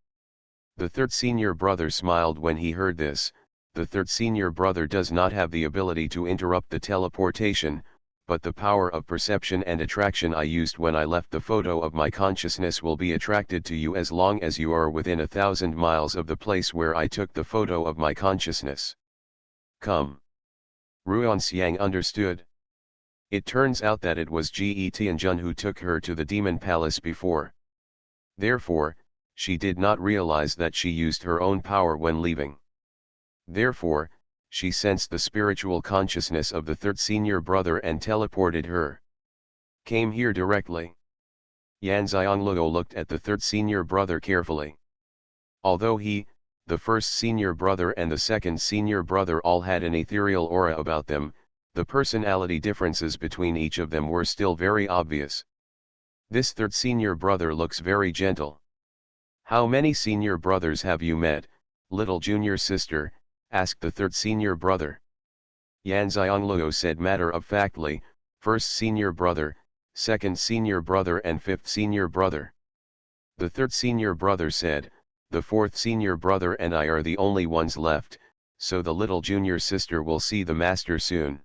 The third senior brother smiled when he heard this. The third senior brother does not have the ability to interrupt the teleportation, but the power of perception and attraction I used when I left the photo of my consciousness will be attracted to you as long as you are within 1,000 miles of the place where I took the photo of my consciousness. Come. Ruanxiang understood. It turns out that it was Ge Tianjun who took her to the demon palace before. Therefore, she did not realize that she used her own power when leaving. Therefore, she sensed the spiritual consciousness of the third senior brother and teleported her. Came here directly. Xianxia looked at the third senior brother carefully. Although he, the first senior brother and the second senior brother all had an ethereal aura about them, the personality differences between each of them were still very obvious. This third senior brother looks very gentle. "How many senior brothers have you met, little junior sister?" asked the third senior brother. Xianxia said matter-of-factly, "First senior brother, second senior brother and fifth senior brother." The third senior brother said, "The fourth senior brother and I are the only ones left, so the little junior sister will see the master soon."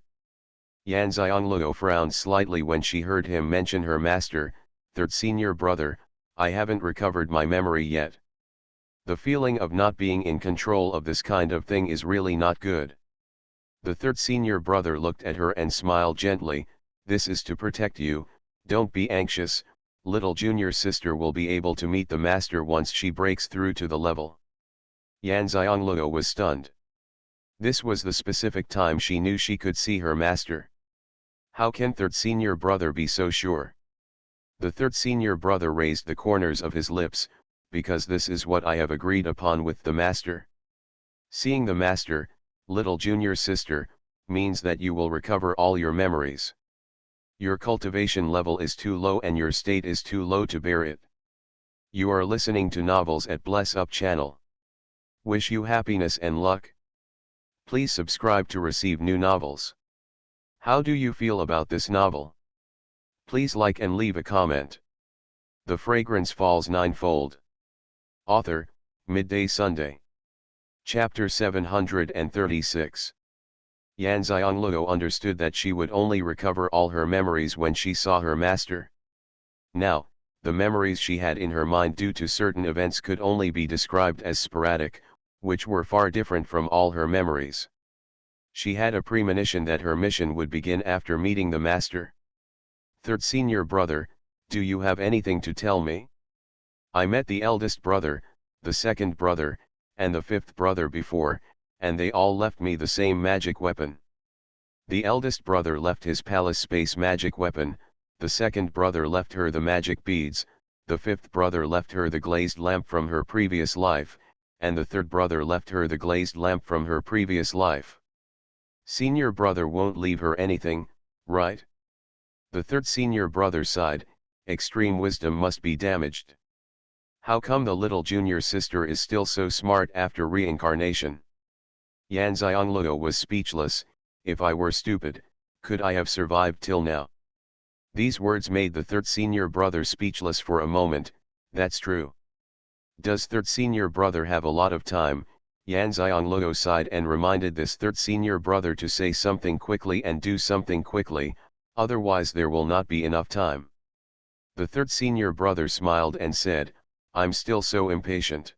Xianxia frowned slightly when she heard him mention her master. "Third senior brother, I haven't recovered my memory yet. The feeling of not being in control of this kind of thing is really not good." The third senior brother looked at her and smiled gently. "This is to protect you, don't be anxious, little junior sister will be able to meet the master once she breaks through to the level." Xianxia was stunned. This was the specific time she knew she could see her master. How can third senior brother be so sure? The third senior brother raised the corners of his lips, "Because this is what I have agreed upon with the master. Seeing the master, little junior sister, means that you will recover all your memories. Your cultivation level is too low and your state is too low to bear it. You are listening to Novels at Bless Up channel. Wish you happiness and luck. Please subscribe to receive new novels. How do you feel about this novel? Please like and leave a comment. The Fragrance Falls Ninefold. Author, Midday Sunday. Chapter 736. Xianxia understood that she would only recover all her memories when she saw her master. Now, the memories she had in her mind due to certain events could only be described as sporadic, which were far different from all her memories. She had a premonition that her mission would begin after meeting the master. Third senior brother, do you have anything to tell me? I met the eldest brother, the second brother, and the fifth brother before, and they all left me the same magic weapon. The eldest brother left his palace space magic weapon, the second brother left her the magic beads, the fifth brother left her the glazed lamp from her previous life, and the third brother left her the glazed lamp from her previous life. Senior brother won't leave her anything, right? The third senior brother sighed, extreme wisdom must be damaged. How come the little junior sister is still so smart after reincarnation? Xianxia was speechless. If I were stupid, could I have survived till now? These words made the third senior brother speechless for a moment. That's true. Does third senior brother have a lot of time? Xianxia sighed and reminded this third senior brother to say something quickly and do something quickly, otherwise there will not be enough time. The third senior brother smiled and said, I'm still so impatient.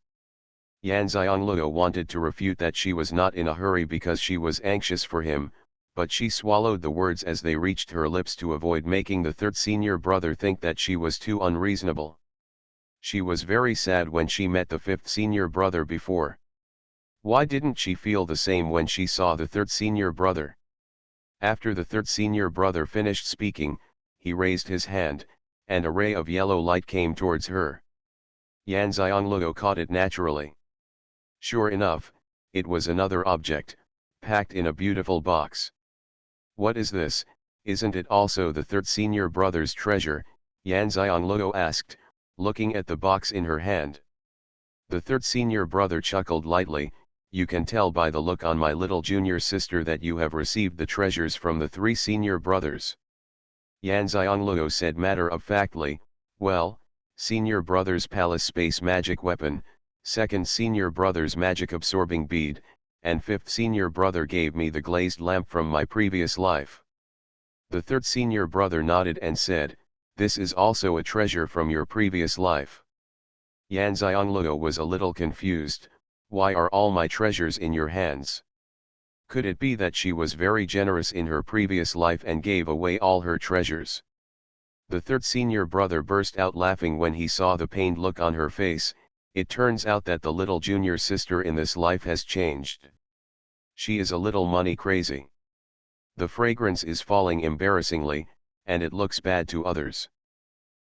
Xianxia wanted to refute that she was not in a hurry because she was anxious for him, but she swallowed the words as they reached her lips to avoid making the third senior brother think that she was too unreasonable. She was very sad when she met the fifth senior brother before. Why didn't she feel the same when she saw the third senior brother? After the third senior brother finished speaking, he raised his hand, and a ray of yellow light came towards her. Xianxia caught it naturally. Sure enough, it was another object, packed in a beautiful box. What is this? Isn't it also the third senior brother's treasure? Xianxia asked, looking at the box in her hand. The third senior brother chuckled lightly, you can tell by the look on my little junior sister that you have received the treasures from the three senior brothers. Xianxia said matter-of-factly, well, senior brother's palace space magic weapon, second senior brother's magic absorbing bead, and fifth senior brother gave me the glazed lamp from my previous life. The third senior brother nodded and said, this is also a treasure from your previous life. Xianxia was a little confused, why are all my treasures in your hands? Could it be that she was very generous in her previous life and gave away all her treasures? The third senior brother burst out laughing when he saw the pained look on her face. It turns out that the little junior sister in this life has changed. She is a little money crazy. The fragrance is falling embarrassingly, and it looks bad to others.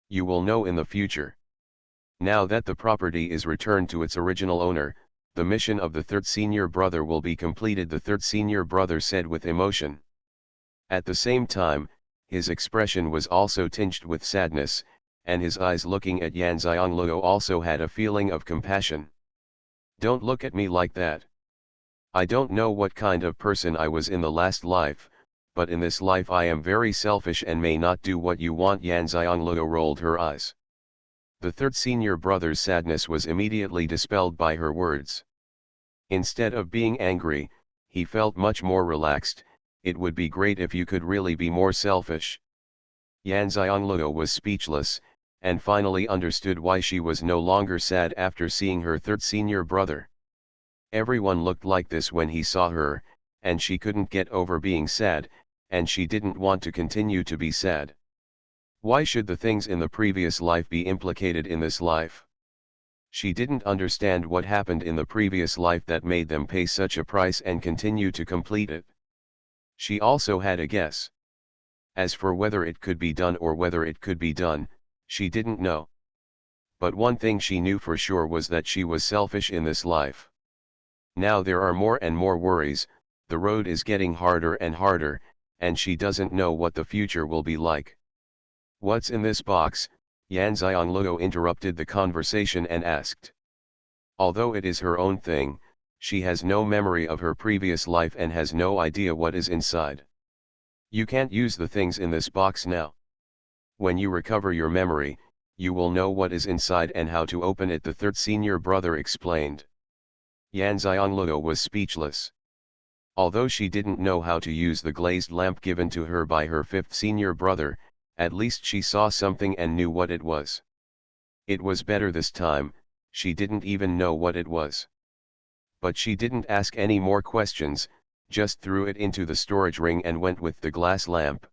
You will know in the future. Now that the property is returned to its original owner, the mission of the third senior brother will be completed, the third senior brother said with emotion. At the same time, his expression was also tinged with sadness, and his eyes looking at Xianxia also had a feeling of compassion. Don't look at me like that. I don't know what kind of person I was in the last life, but in this life I am very selfish and may not do what you want. Xianxia rolled her eyes. The third senior brother's sadness was immediately dispelled by her words. Instead of being angry, he felt much more relaxed. It would be great if you could really be more selfish. Xianxia was speechless, and finally understood why she was no longer sad after seeing her third senior brother. Everyone looked like this when he saw her, and she couldn't get over being sad, and she didn't want to continue to be sad. Why should the things in the previous life be implicated in this life? She didn't understand what happened in the previous life that made them pay such a price and continue to complete it. She also had a guess. As for whether it could be done or whether it could be done, she didn't know. But one thing she knew for sure was that she was selfish in this life. Now there are more and more worries, the road is getting harder and harder, and she doesn't know what the future will be like. What's in this box? Yan Xianglou interrupted the conversation and asked. Although it is her own thing, she has no memory of her previous life and has no idea what is inside. You can't use the things in this box now. When you recover your memory, you will know what is inside and how to open it, the third senior brother explained. Yan Xianglou was speechless. Although she didn't know how to use the glazed lamp given to her by her fifth senior brother, at least she saw something and knew what it was. It was better this time, she didn't even know what it was. But she didn't ask any more questions, just threw it into the storage ring and went with the glass lamp.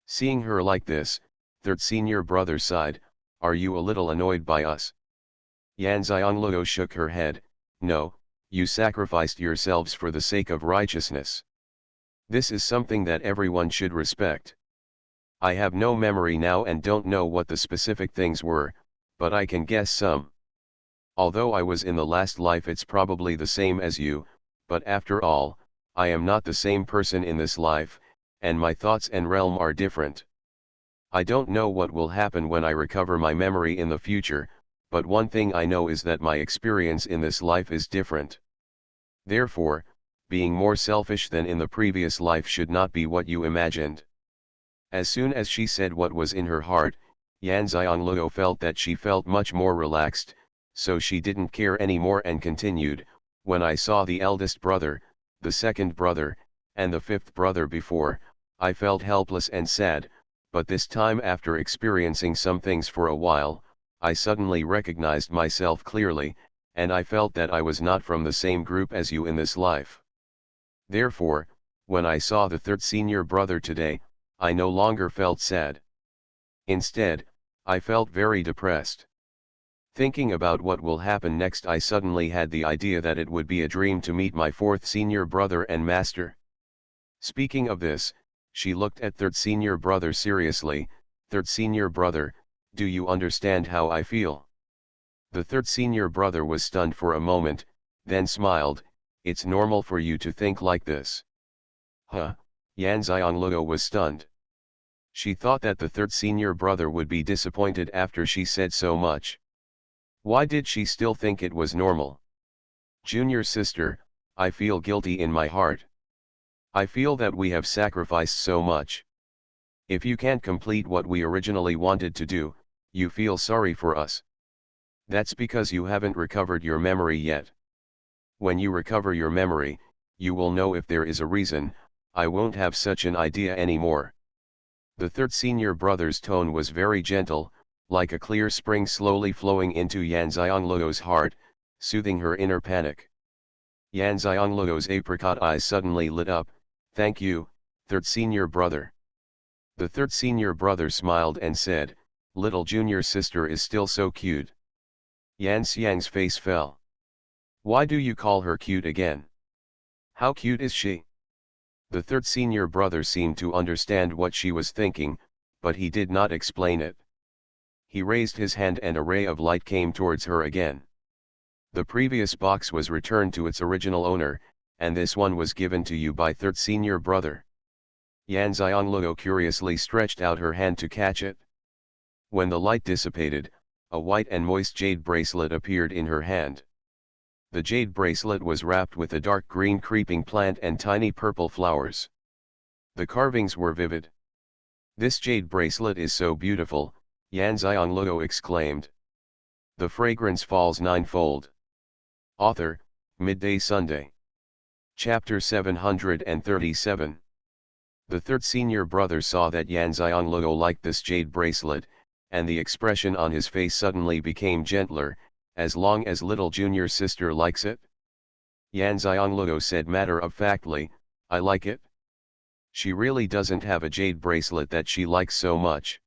Seeing her like this, third senior brother sighed, "Are you a little annoyed by us?" Yan Xianglou shook her head, "No, you sacrificed yourselves for the sake of righteousness. This is something that everyone should respect. I have no memory now and don't know what the specific things were, but I can guess some. Although I was in the last life, it's probably the same as you, but after all, I am not the same person in this life, and my thoughts and realm are different. I don't know what will happen when I recover my memory in the future, but one thing I know is that my experience in this life is different. Therefore, being more selfish than in the previous life should not be what you imagined." As soon as she said what was in her heart, Yan Xianglou felt that she felt much more relaxed, so she didn't care anymore and continued, "When I saw the eldest brother, the second brother, and the fifth brother before, I felt helpless and sad, but this time after experiencing some things for a while, I suddenly recognized myself clearly, and I felt that I was not from the same group as you in this life. Therefore, when I saw the third senior brother today, I no longer felt sad. Instead, I felt very depressed. Thinking about what will happen next, I suddenly had the idea that it would be a dream to meet my fourth senior brother and master." Speaking of this, she looked at third senior brother seriously. "Third senior brother, do you understand how I feel?" The third senior brother was stunned for a moment, then smiled. "It's normal for you to think like this." Huh? Yan Xianglou was stunned. She thought that the third senior brother would be disappointed after she said so much. Why did she still think it was normal? "Junior sister, I feel guilty in my heart. I feel that we have sacrificed so much. If you can't complete what we originally wanted to do, you feel sorry for us. That's because you haven't recovered your memory yet. When you recover your memory, you will know if there is a reason. I won't have such an idea anymore." The third senior brother's tone was very gentle, like a clear spring slowly flowing into Yan Xianglou's heart, soothing her inner panic. Yan Xianglou's apricot eyes suddenly lit up. "Thank you, third senior brother." The third senior brother smiled and said, "Little junior sister is still so cute." Yan Xiang's face fell. "Why do you call her cute again? How cute is she?" The third senior brother seemed to understand what she was thinking, but he did not explain it. He raised his hand and a ray of light came towards her again. The previous box was returned to its original owner, and this one was given to you by third senior brother. Yan Xianglou curiously stretched out her hand to catch it. When the light dissipated, a white and moist jade bracelet appeared in her hand. The jade bracelet was wrapped with a dark green creeping plant and tiny purple flowers. The carvings were vivid. "This jade bracelet is so beautiful," Yan Xianglou exclaimed. The fragrance falls ninefold. Author, Midday Sunday. Chapter 737. The third senior brother saw that Yan Xianglou liked this jade bracelet, and the expression on his face suddenly became gentler. "As long as little junior sister likes it?" Yan Xianglou said matter-of-factly, "I like it." She really doesn't have a jade bracelet that she likes so much.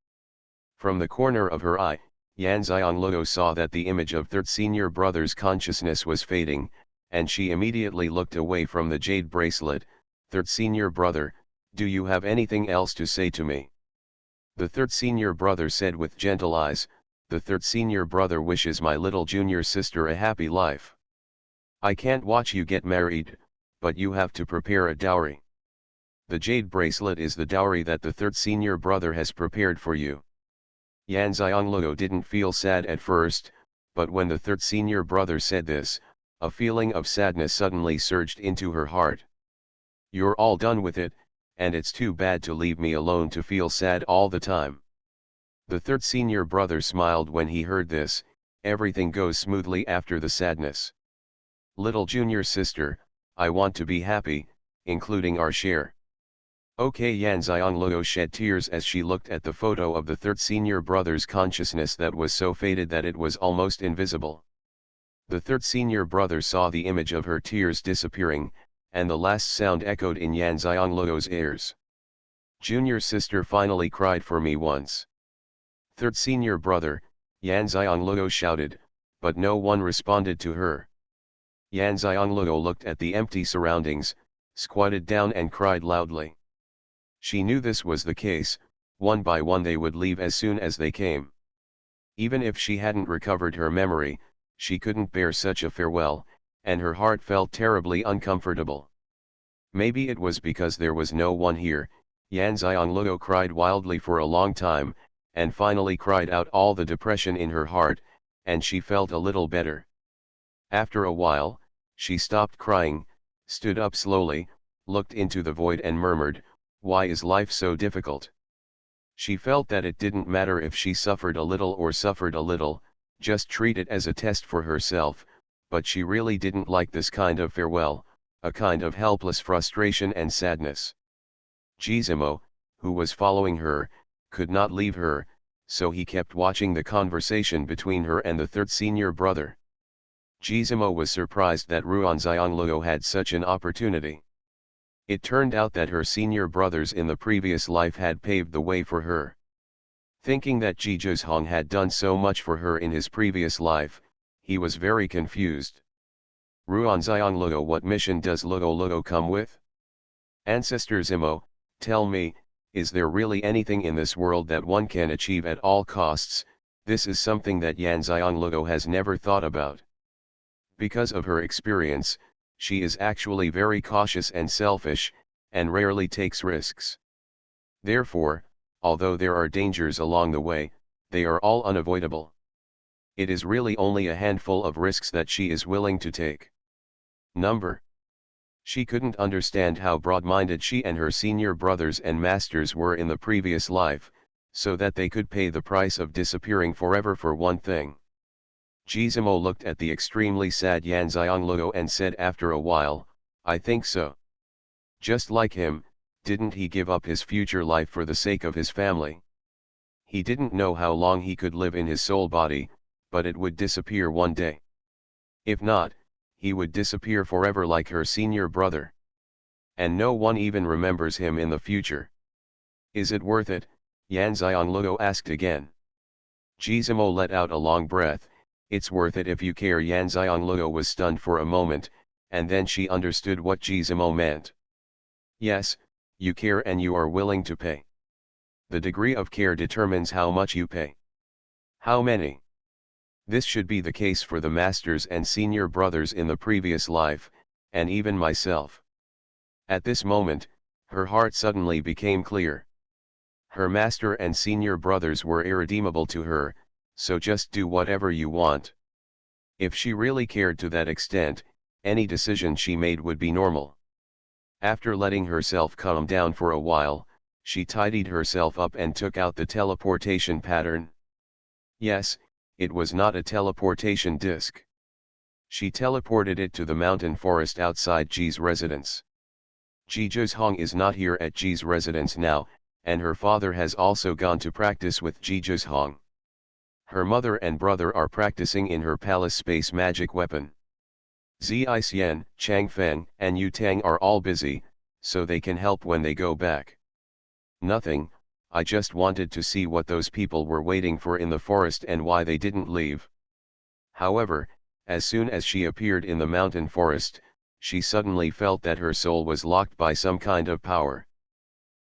From the corner of her eye, Yan Xianglou saw that the image of third senior brother's consciousness was fading, and she immediately looked away from the jade bracelet. "Third senior brother, do you have anything else to say to me?" The third senior brother said with gentle eyes, "The third senior brother wishes my little junior sister a happy life. I can't watch you get married, but you have to prepare a dowry. The jade bracelet is the dowry that the third senior brother has prepared for you." Yan Xianglou didn't feel sad at first, but when the third senior brother said this, a feeling of sadness suddenly surged into her heart. You're all done with it, and it's too bad to leave me alone to feel sad all the time. The third senior brother smiled when he heard this. Everything goes smoothly after the sadness. Little junior sister, I want to be happy, including our share. Okay. Yan Xianglou shed tears as she looked at the photo of the third senior brother's consciousness that was so faded that it was almost invisible. The third senior brother saw the image of her tears disappearing, and the last sound echoed in Yan Xianglou's ears. Junior sister finally cried for me once. Third senior brother, Yan Xianglou shouted, but no one responded to her. Yan Xianglou looked at the empty surroundings, squatted down and cried loudly. She knew this was the case. One by one they would leave as soon as they came. Even if she hadn't recovered her memory, she couldn't bear such a farewell, and her heart felt terribly uncomfortable. Maybe it was because there was no one here. Yan Xianglou cried wildly for a long time, and finally cried out all the depression in her heart, and she felt a little better. After a while, she stopped crying, stood up slowly, looked into the void and murmured, "Why is life so difficult?" She felt that it didn't matter if she suffered a little or suffered a little, just treat it as a test for herself, but she really didn't like this kind of farewell, a kind of helpless frustration and sadness. Gizmo, who was following her, could not leave her, so he kept watching the conversation between her and the third senior brother. Gizmo was surprised that Ruan Xianglou had such an opportunity. It turned out that her senior brothers in the previous life had paved the way for her. Thinking that Xuanhuan had done so much for her in his previous life, he was very confused. Ruan Xianglou, what mission does Luo come with? Ancestor Zimo, tell me, is there really anything in this world that one can achieve at all costs? This is something that Yan Xianglou has never thought about. Because of her experience, she is actually very cautious and selfish, and rarely takes risks. Therefore, although there are dangers along the way, they are all unavoidable. It is really only a handful of risks that she is willing to take. Number. She couldn't understand how broad-minded she and her senior brothers and masters were in the previous life, so that they could pay the price of disappearing forever for one thing. Gizmo looked at the extremely sad Yan Xianglou and said after a while, I think so. Just like him, didn't he give up his future life for the sake of his family? He didn't know how long he could live in his soul body, but it would disappear one day. If not, he would disappear forever like her senior brother. And no one even remembers him in the future. Is it worth it? Yan Xianglou asked again. Gizmo let out a long breath. It's worth it if you care. Yan Xianglou was stunned for a moment, and then she understood what Gizmo meant. Yes, you care and you are willing to pay. The degree of care determines how much you pay. How many? This should be the case for the masters and senior brothers in the previous life, and even myself. At this moment, her heart suddenly became clear. Her master and senior brothers were irredeemable to her, so just do whatever you want. If she really cared to that extent, any decision she made would be normal. After letting herself calm down for a while, she tidied herself up and took out the teleportation pattern. Yes, it was not a teleportation disc. She teleported it to the mountain forest outside Ji's residence. Xuanhuan is not here at Ji's residence now, and her father has also gone to practice with Xuanhuan. Her mother and brother are practicing in her palace space magic weapon. Zixian, Changfeng, and Yutang are all busy, so they can help when they go back. Nothing, I just wanted to see what those people were waiting for in the forest and why they didn't leave. However, as soon as she appeared in the mountain forest, she suddenly felt that her soul was locked by some kind of power.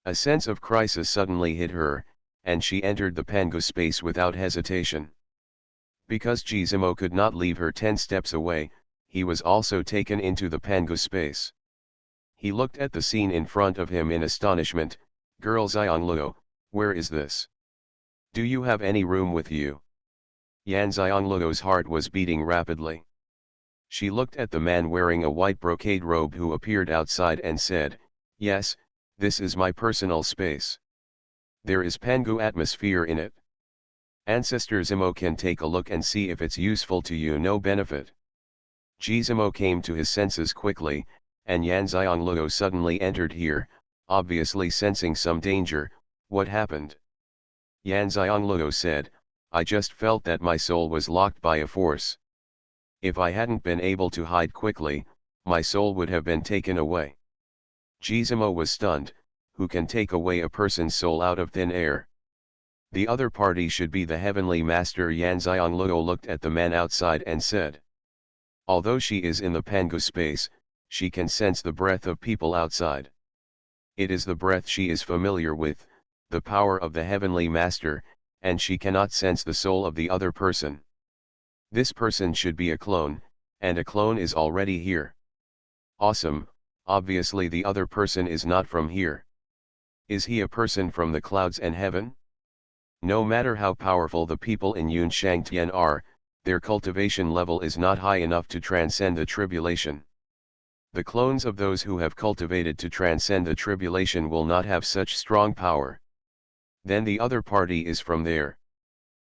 A sense of crisis suddenly hit her, and she entered the Pangu space without hesitation. Because Gizmo could not leave her 10 steps away, he was also taken into the Pangu space. He looked at the scene in front of him in astonishment. Girl Xianglou, where is this? Do you have any room with you? Yan Xiangluo's heart was beating rapidly. She looked at the man wearing a white brocade robe who appeared outside and said, "Yes, this is my personal space. There is Pangu atmosphere in it. Ancestor Zimo can take a look and see if it's useful to you. No benefit." Zimo came to his senses quickly, and Yan Xiangluo suddenly entered here, obviously sensing some danger. What happened? Yan Xiangluo said, "I just felt that my soul was locked by a force. If I hadn't been able to hide quickly, my soul would have been taken away." Zimo was stunned. Who can take away a person's soul out of thin air? The other party should be the heavenly master. Yan Xiangluo looked at the man outside and said, "Although she is in the Pangu space, she can sense the breath of people outside. It is the breath she is familiar with, the power of the heavenly master, and she cannot sense the soul of the other person. This person should be a clone, and a clone is already here. Awesome, obviously the other person is not from here. Is he a person from the clouds and heaven? No matter how powerful the people in Yunshangtian are, their cultivation level is not high enough to transcend the tribulation. The clones of those who have cultivated to transcend the tribulation will not have such strong power. Then the other party is from there.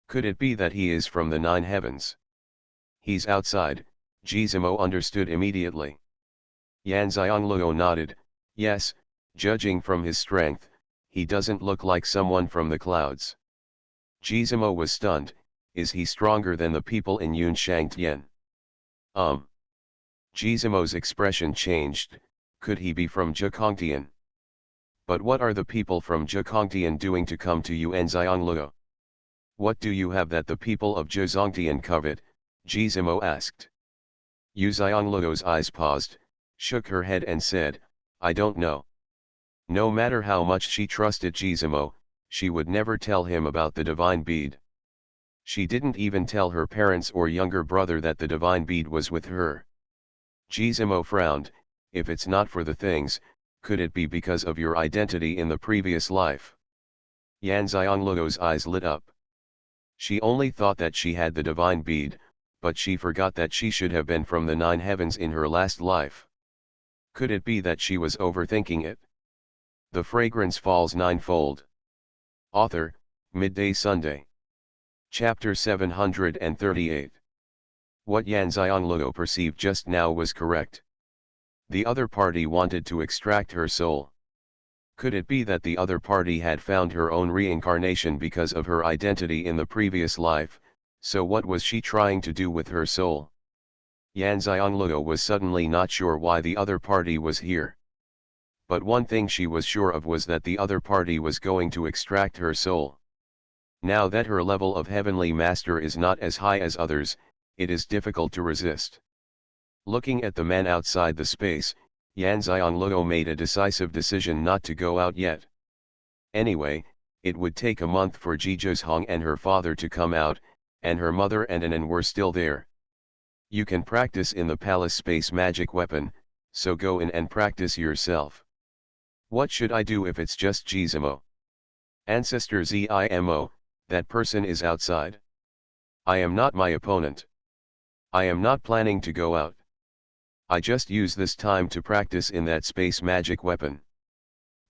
Could it be that he is from the 9 heavens? He's outside." Zimo understood immediately. Yan Xiangluo nodded, "Yes, judging from his strength, he doesn't look like someone from the clouds." Zimo was stunned. Is he stronger than the people in Yunshangtian? Zimo's expression changed. Could he be from Zhekongtian? But what are the people from Zhekongtian doing to come to Yuan Xiangluo? What do you have that the people of Zhezongtian covet? Zimo asked. Yu Xiangluo's eyes paused, shook her head and said, "I don't know." No matter how much she trusted Zimo, she would never tell him about the divine bead. She didn't even tell her parents or younger brother that the divine bead was with her. Zimo frowned. If it's not for the things, could it be because of your identity in the previous life? Yan Xiangluo's eyes lit up. She only thought that she had the divine bead, but she forgot that she should have been from the 9 heavens in her last life. Could it be that she was overthinking it? The Fragrance Falls Ninefold. Author, Midday Sunday. Chapter 738. What Yan Xiangluo perceived just now was correct. The other party wanted to extract her soul. Could it be that the other party had found her own reincarnation because of her identity in the previous life? So what was she trying to do with her soul? Yan Xiangluo was suddenly not sure why the other party was here. But one thing she was sure of was that the other party was going to extract her soul. Now that her level of heavenly master is not as high as others, it is difficult to resist. Looking at the man outside the space, Yan Xiangluo made a decisive decision not to go out yet. Anyway, it would take a month for Ji Zhezhong and her father to come out, and her mother and Anan were still there. You can practice in the palace space magic weapon, so go in and practice yourself. What should I do if it's just Zimo? Ancestor Zimo, that person is outside. I am not my opponent. I am not planning to go out. I just use this time to practice in that space magic weapon.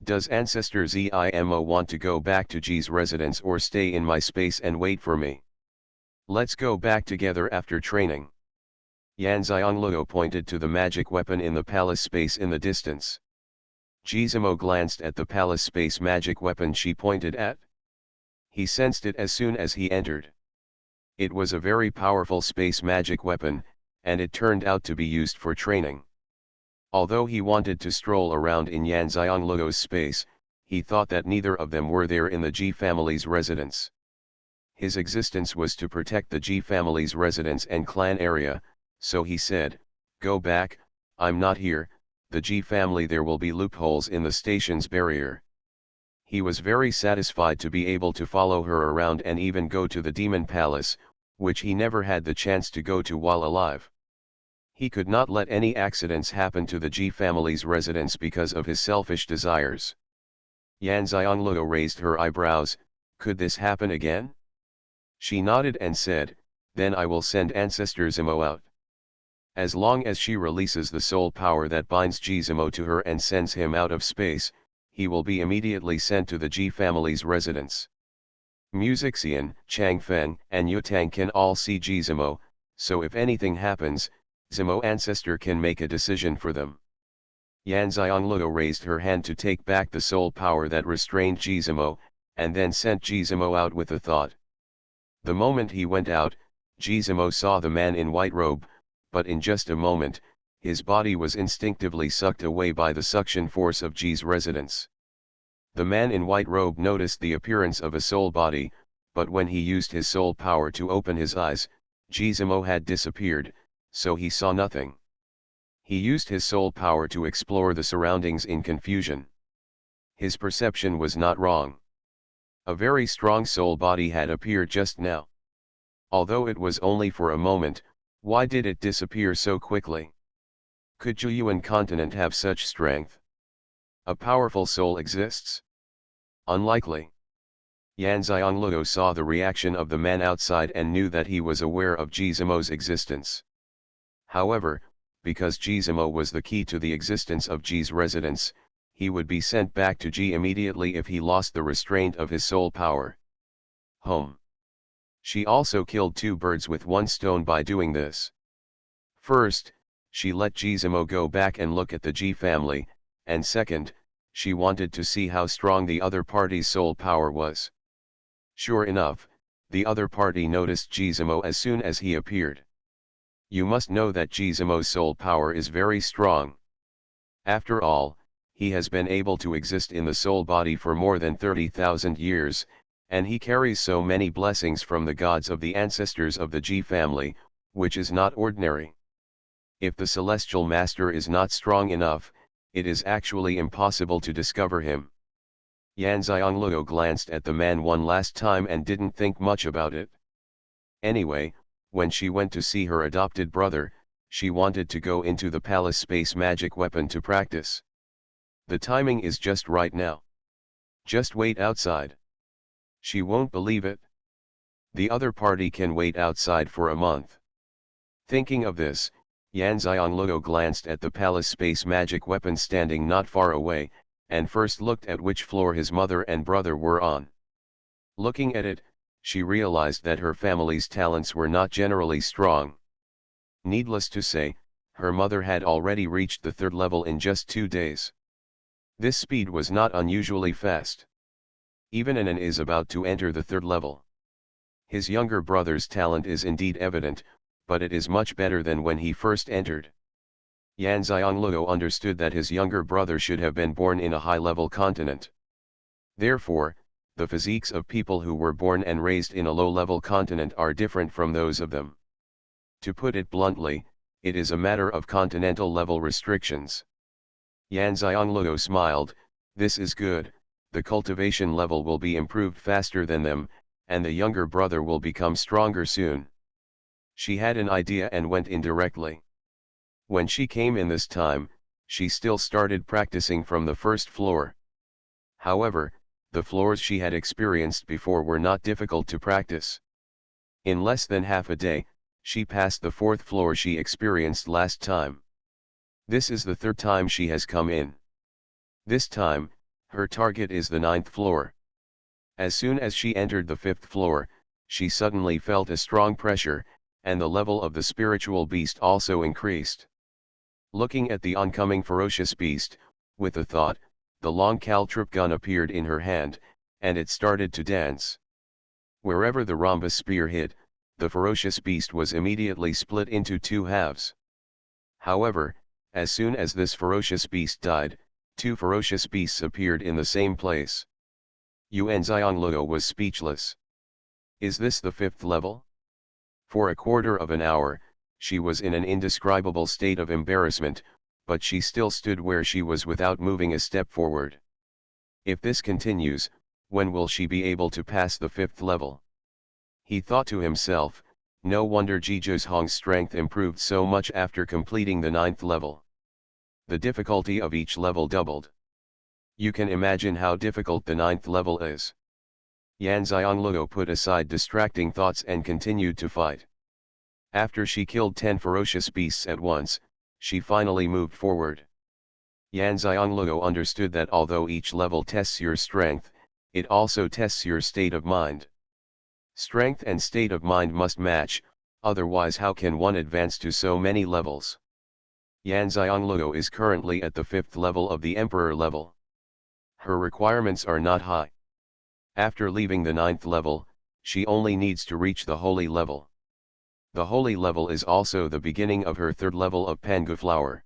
Does Ancestor Zimo want to go back to Ji's residence or stay in my space and wait for me? Let's go back together after training. Yan Xiangluo pointed to the magic weapon in the palace space in the distance. Zimo glanced at the palace space magic weapon she pointed at. He sensed it as soon as he entered. It was a very powerful space magic weapon, and it turned out to be used for training. Although he wanted to stroll around in Yan Xiangluo's space, he thought that neither of them were there in the Ji family's residence. His existence was to protect the Ji family's residence and clan area, so he said, "Go back, I'm not here, the Ji family there will be loopholes in the station's barrier." He was very satisfied to be able to follow her around and even go to the Demon Palace, which he never had the chance to go to while alive. He could not let any accidents happen to the Ji family's residence because of his selfish desires. Yan Xiangluo raised her eyebrows. Could this happen again? She nodded and said, then I will send Ancestor Zemo out. As long as she releases the soul power that binds Gizmo to her and sends him out of space, he will be immediately sent to the G family's residence. Xian, Changfeng, and Yutang can all see Gizmo, so if anything happens, Zemo Ancestor can make a decision for them. Yan Xiangluo raised her hand to take back the soul power that restrained Gizmo, and then sent Gizmo out with a thought. The moment he went out, Gizmo saw the man in white robe, but in just a moment, his body was instinctively sucked away by the suction force of G's residence. The man in white robe noticed the appearance of a soul body, but when he used his soul power to open his eyes, Gizmo had disappeared, so he saw nothing. He used his soul power to explore the surroundings in confusion. His perception was not wrong. A very strong soul body had appeared just now. Although it was only for a moment, why did it disappear so quickly? Could Xuanhuan continent have such strength? A powerful soul exists? Unlikely. Yan Xiangluo saw the reaction of the man outside and knew that he was aware of Gizmo's existence. However, because Gizmo was the key to the existence of G's residence, he would be sent back to G immediately if he lost the restraint of his soul power. Home. She also killed two birds with one stone by doing this. First, she let Gizmo go back and look at the G family, and second, she wanted to see how strong the other party's soul power was. Sure enough, the other party noticed Gizmo as soon as he appeared. You must know that Gizmo's soul power is very strong. After all, he has been able to exist in the soul body for more than 30,000 years, and he carries so many blessings from the gods of the ancestors of the G family, which is not ordinary. If the celestial master is not strong enough, it is actually impossible to discover him. Yan Xiangluo glanced at the man one last time and didn't think much about it. Anyway, when she went to see her adopted brother, she wanted to go into the palace space magic weapon to practice. The timing is just right now. Just wait outside. She won't believe it. The other party can wait outside for a month. Thinking of this, Yan Xiangluo glanced at the palace space magic weapon standing not far away, and first looked at which floor his mother and brother were on. Looking at it, she realized that her family's talents were not generally strong. Needless to say, her mother had already reached the 3rd level in just 2 days. This speed was not unusually fast. Even Anan is about to enter the 3rd level. His younger brother's talent is indeed evident, but it is much better than when he first entered. Yan Xiangluo understood that his younger brother should have been born in a high-level continent. Therefore, the physiques of people who were born and raised in a low-level continent are different from those of them. To put it bluntly, it is a matter of continental-level restrictions. Yan Xiangluo smiled, this is good, the cultivation level will be improved faster than them, and the younger brother will become stronger soon. She had an idea and went in directly. When she came in this time, she still started practicing from the 1st floor. However, the floors she had experienced before were not difficult to practice. In less than half a day, she passed the 4th floor she experienced last time. This is the 3rd time she has come in. This time, her target is the 9th floor. As soon as she entered the 5th floor, she suddenly felt a strong pressure, and the level of the spiritual beast also increased. Looking at the oncoming ferocious beast, with a thought, the long caltrip gun appeared in her hand, and it started to dance. Wherever the rhombus spear hit, the ferocious beast was immediately split into 2 halves. However, as soon as this ferocious beast died, 2 ferocious beasts appeared in the same place. Yuan Xiangluo was speechless. Is this the 5th level? For a quarter of an hour, she was in an indescribable state of embarrassment, but she still stood where she was without moving a step forward. If this continues, when will she be able to pass the 5th level? He thought to himself, no wonder Jizhou Hong's strength improved so much after completing the 9th level. The difficulty of each level doubled. You can imagine how difficult the 9th level is. Yan Xianglego put aside distracting thoughts and continued to fight. After she killed 10 ferocious beasts at once, she finally moved forward. Yan Xianglego understood that although each level tests your strength, it also tests your state of mind. Strength and state of mind must match, otherwise how can one advance to so many levels? Yan Xianglego is currently at the 5th level of the Emperor level. Her requirements are not high. After leaving the 9th level, she only needs to reach the Holy level. The Holy level is also the beginning of her 3rd level of Pangu flower.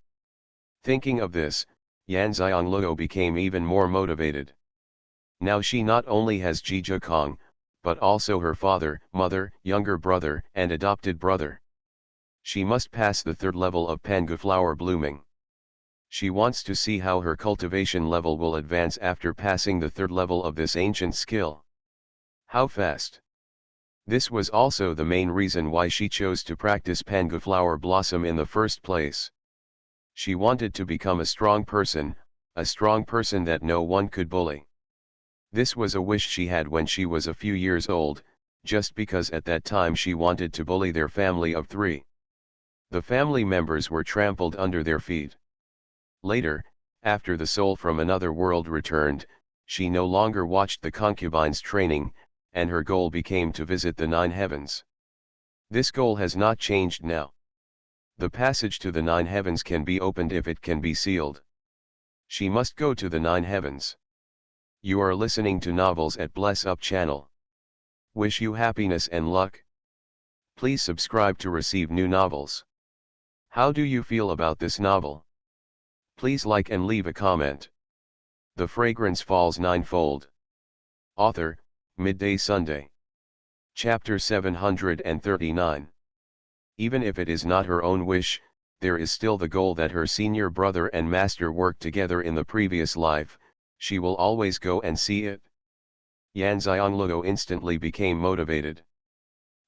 Thinking of this, Yan Xianglego became even more motivated. Now she not only has Jija Kong, but also her father, mother, younger brother, and adopted brother. She must pass the 3rd level of Pangu flower blooming. She wants to see how her cultivation level will advance after passing the 3rd level of this ancient skill. How fast? This was also the main reason why she chose to practice Pangu flower blossom in the first place. She wanted to become a strong person that no one could bully. This was a wish she had when she was a few years old, just because at that time she wanted to bully their family of 3. The family members were trampled under their feet. Later, after the soul from another world returned, she no longer watched the concubines training, and her goal became to visit the 9 heavens. This goal has not changed now. The passage to the 9 heavens can be opened if it can be sealed. She must go to the 9 heavens. You are listening to Novels at Bless Up channel. Wish you happiness and luck. Please subscribe to receive new novels. How do you feel about this novel? Please like and leave a comment. The Fragrance Falls Ninefold. Author, Midday Sunday. Chapter 739. Even if it is not her own wish, there is still the goal that her senior brother and master worked together in the previous life. She will always go and see it. Yan Xianglego instantly became motivated.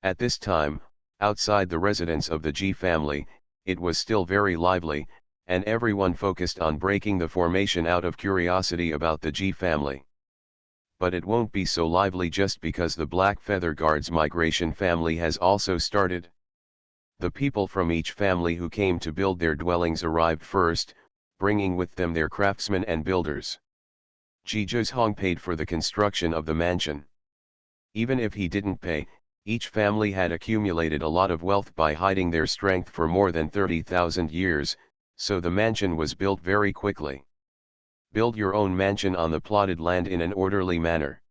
At this time, outside the residence of the Ji family, it was still very lively, and everyone focused on breaking the formation out of curiosity about the Ji family. But it won't be so lively just because the Black Feather Guards migration family has also started. The people from each family who came to build their dwellings arrived first, bringing with them their craftsmen and builders. Ji Zhong paid for the construction of the mansion. Even if he didn't pay, each family had accumulated a lot of wealth by hiding their strength for more than 30,000 years, so the mansion was built very quickly. Build your own mansion on the plotted land in an orderly manner.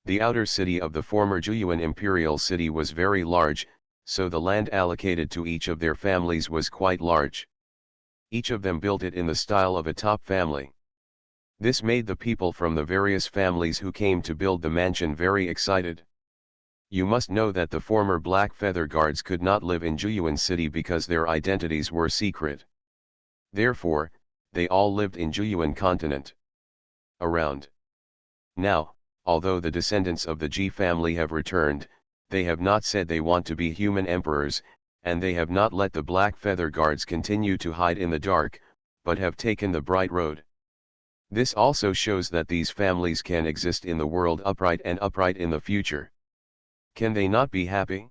The outer city of the former Xuanhuan imperial city was very large, so the land allocated to each of their families was quite large. Each of them built it in the style of a top family. This made the people from the various families who came to build the mansion very excited. You must know that the former Black Feather Guards could not live in Xuanhuan city because their identities were secret. Therefore, they all lived in Xuanhuan continent. Around. Now, although the descendants of the Ji family have returned, they have not said they want to be human emperors, and they have not let the Black Feather Guards continue to hide in the dark, but have taken the bright road. This also shows that these families can exist in the world upright in the future. Can they not be happy?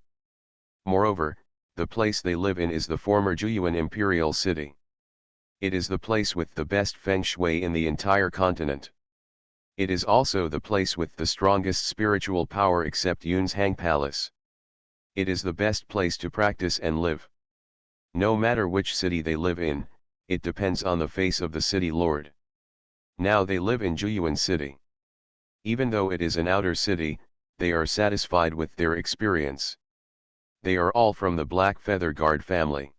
Moreover, the place they live in is the former Xuanhuan imperial city. It is the place with the best feng shui in the entire continent. It is also the place with the strongest spiritual power except Yun's Hang Palace. It is the best place to practice and live. No matter which city they live in, it depends on the face of the city lord. Now they live in Xuanhuan city. Even though it is an outer city, they are satisfied with their experience. They are all from the Black Feather Guard family.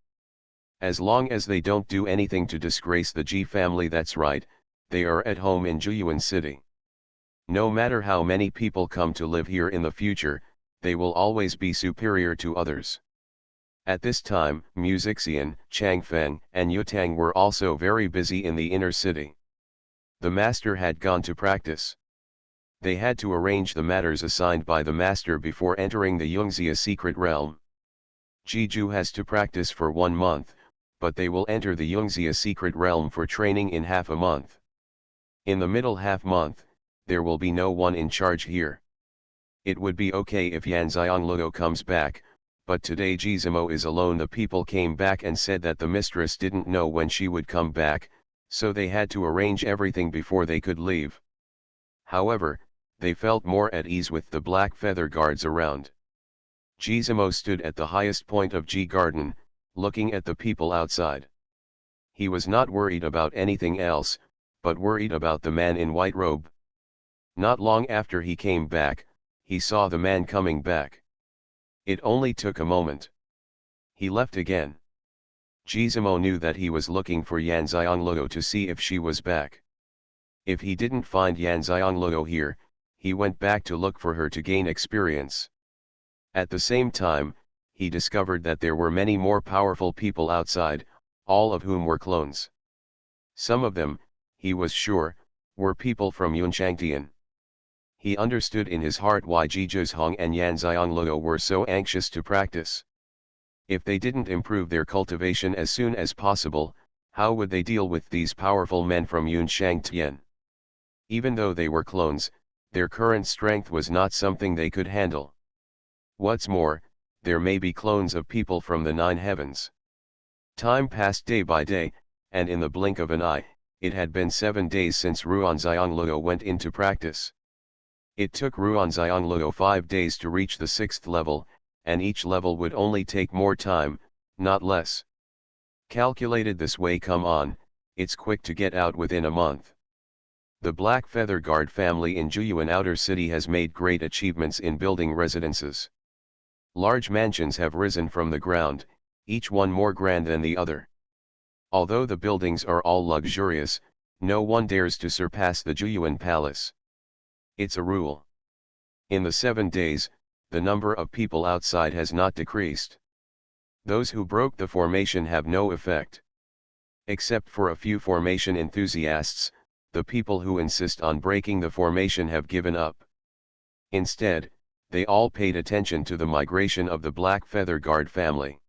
As long as they don't do anything to disgrace the Ji family, that's right, they are at home in Xuanhuan city. No matter how many people come to live here in the future, they will always be superior to others. At this time, Xian, Changfeng, and Yutang were also very busy in the inner city. The master had gone to practice. They had to arrange the matters assigned by the master before entering the Xianxia secret realm. Jiju has to practice for 1 month, but they will enter the Xianxia secret realm for training in half a month. In the middle half month, there will be no one in charge here. It would be okay if Yanxiangluo comes back, but today Gizmo is alone. The people came back and said that the mistress didn't know when she would come back, so they had to arrange everything before they could leave. However, they felt more at ease with the black feather guards around. Gizmo stood at the highest point of G Garden, looking at the people outside. He was not worried about anything else, but worried about the man in white robe. Not long after he came back, he saw the man coming back. It only took a moment. He left again. Gizmo knew that he was looking for Yanxiangluo to see if she was back. If he didn't find Yanxiangluo here, he went back to look for her to gain experience. At the same time, he discovered that there were many more powerful people outside, all of whom were clones. Some of them, he was sure, were people from Yunchangtian. He understood in his heart why Jizhong and Yanxiangluo were so anxious to practice. If they didn't improve their cultivation as soon as possible, how would they deal with these powerful men from Yunchangtian? Even though they were clones, their current strength was not something they could handle. What's more, there may be clones of people from the 9 heavens. Time passed day by day, and in the blink of an eye, it had been 7 days since Ruanxiangluo went into practice. It took Ruanxiangluo 5 days to reach the 6th level, and each level would only take more time, not less. Calculated this way, come on, it's quick to get out within a month. The Black Feather Guard family in Zhuyuan Outer City has made great achievements in building residences. Large mansions have risen from the ground, each one more grand than the other. Although the buildings are all luxurious, no one dares to surpass the Zhuyuan Palace. It's a rule. In the 7 days, the number of people outside has not decreased. Those who broke the formation have no effect. Except for a few formation enthusiasts, the people who insist on breaking the formation have given up. Instead, they all paid attention to the migration of the Black Feather Guard family.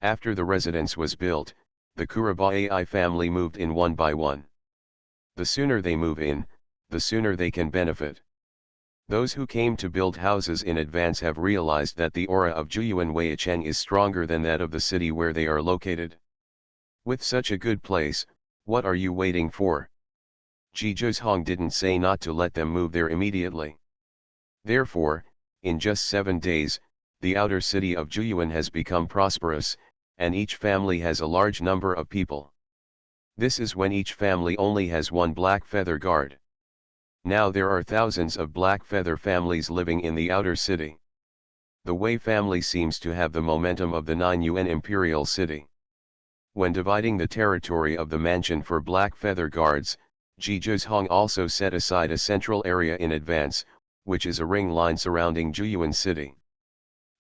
After the residence was built, the Kurabai family moved in one by one. The sooner they move in, the sooner they can benefit. Those who came to build houses in advance have realized that the aura of Zhuyuan Weicheng is stronger than that of the city where they are located. With such a good place, what are you waiting for? Jizhong didn't say not to let them move there immediately. Therefore, in just 7 days, the outer city of Zhuyuan has become prosperous, and each family has a large number of people. This is when each family only has one black feather guard. Now there are thousands of black feather families living in the outer city. The Wei family seems to have the momentum of the 9 Yuan imperial city. When dividing the territory of the mansion for black feather guards, Jizhong also set aside a central area in advance, which is a ring line surrounding Zhuyuan city.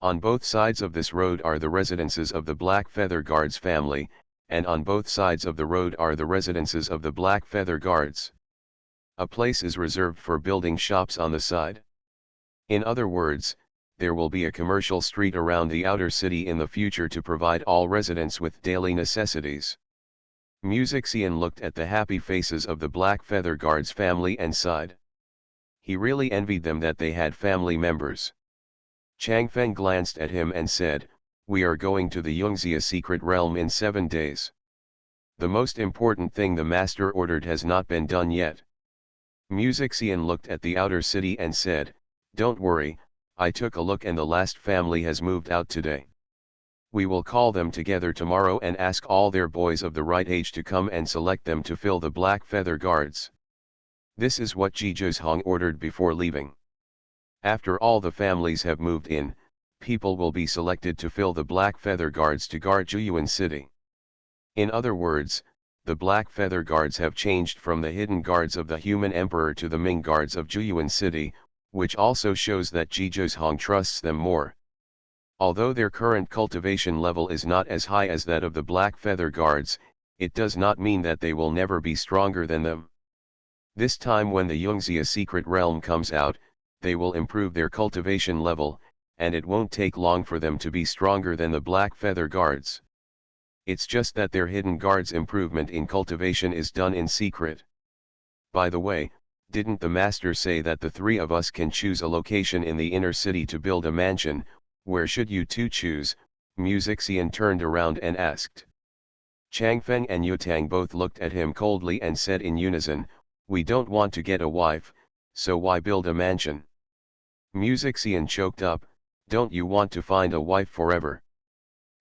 On both sides of this road are the residences of the Black Feather Guards family, and on both sides of the road are the residences of the Black Feather Guards. A place is reserved for building shops on the side. In other words, there will be a commercial street around the outer city in the future to provide all residents with daily necessities. Xian looked at the happy faces of the Black Feather Guards family and sighed. He really envied them that they had family members. Changfeng glanced at him and said, "We are going to the Xianxia secret realm in 7 days. The most important thing the master ordered has not been done yet." Xian looked at the outer city and said, "Don't worry, I took a look and the last family has moved out today. We will call them together tomorrow and ask all their boys of the right age to come and select them to fill the Black Feather Guards." This is what Jizhong ordered before leaving. After all the families have moved in, people will be selected to fill the Black Feather Guards to guard Zhuyuan city. In other words, the Black Feather Guards have changed from the hidden guards of the human emperor to the Ming guards of Zhuyuan city, which also shows that Jizhong trusts them more. Although their current cultivation level is not as high as that of the Black Feather Guards, it does not mean that they will never be stronger than them. This time when the Xianxia secret realm comes out, they will improve their cultivation level, and it won't take long for them to be stronger than the Black Feather Guards. It's just that their hidden guards' improvement in cultivation is done in secret. By the way, Didn't the master say that the three of us can choose a location in the inner city to build a mansion? Where should you two choose? Xian turned around and asked. Changfeng and Yutang both looked at him coldly and said in unison, "We don't want to get a wife, so why build a mansion?" Xian choked up, "Don't you want to find a wife forever?"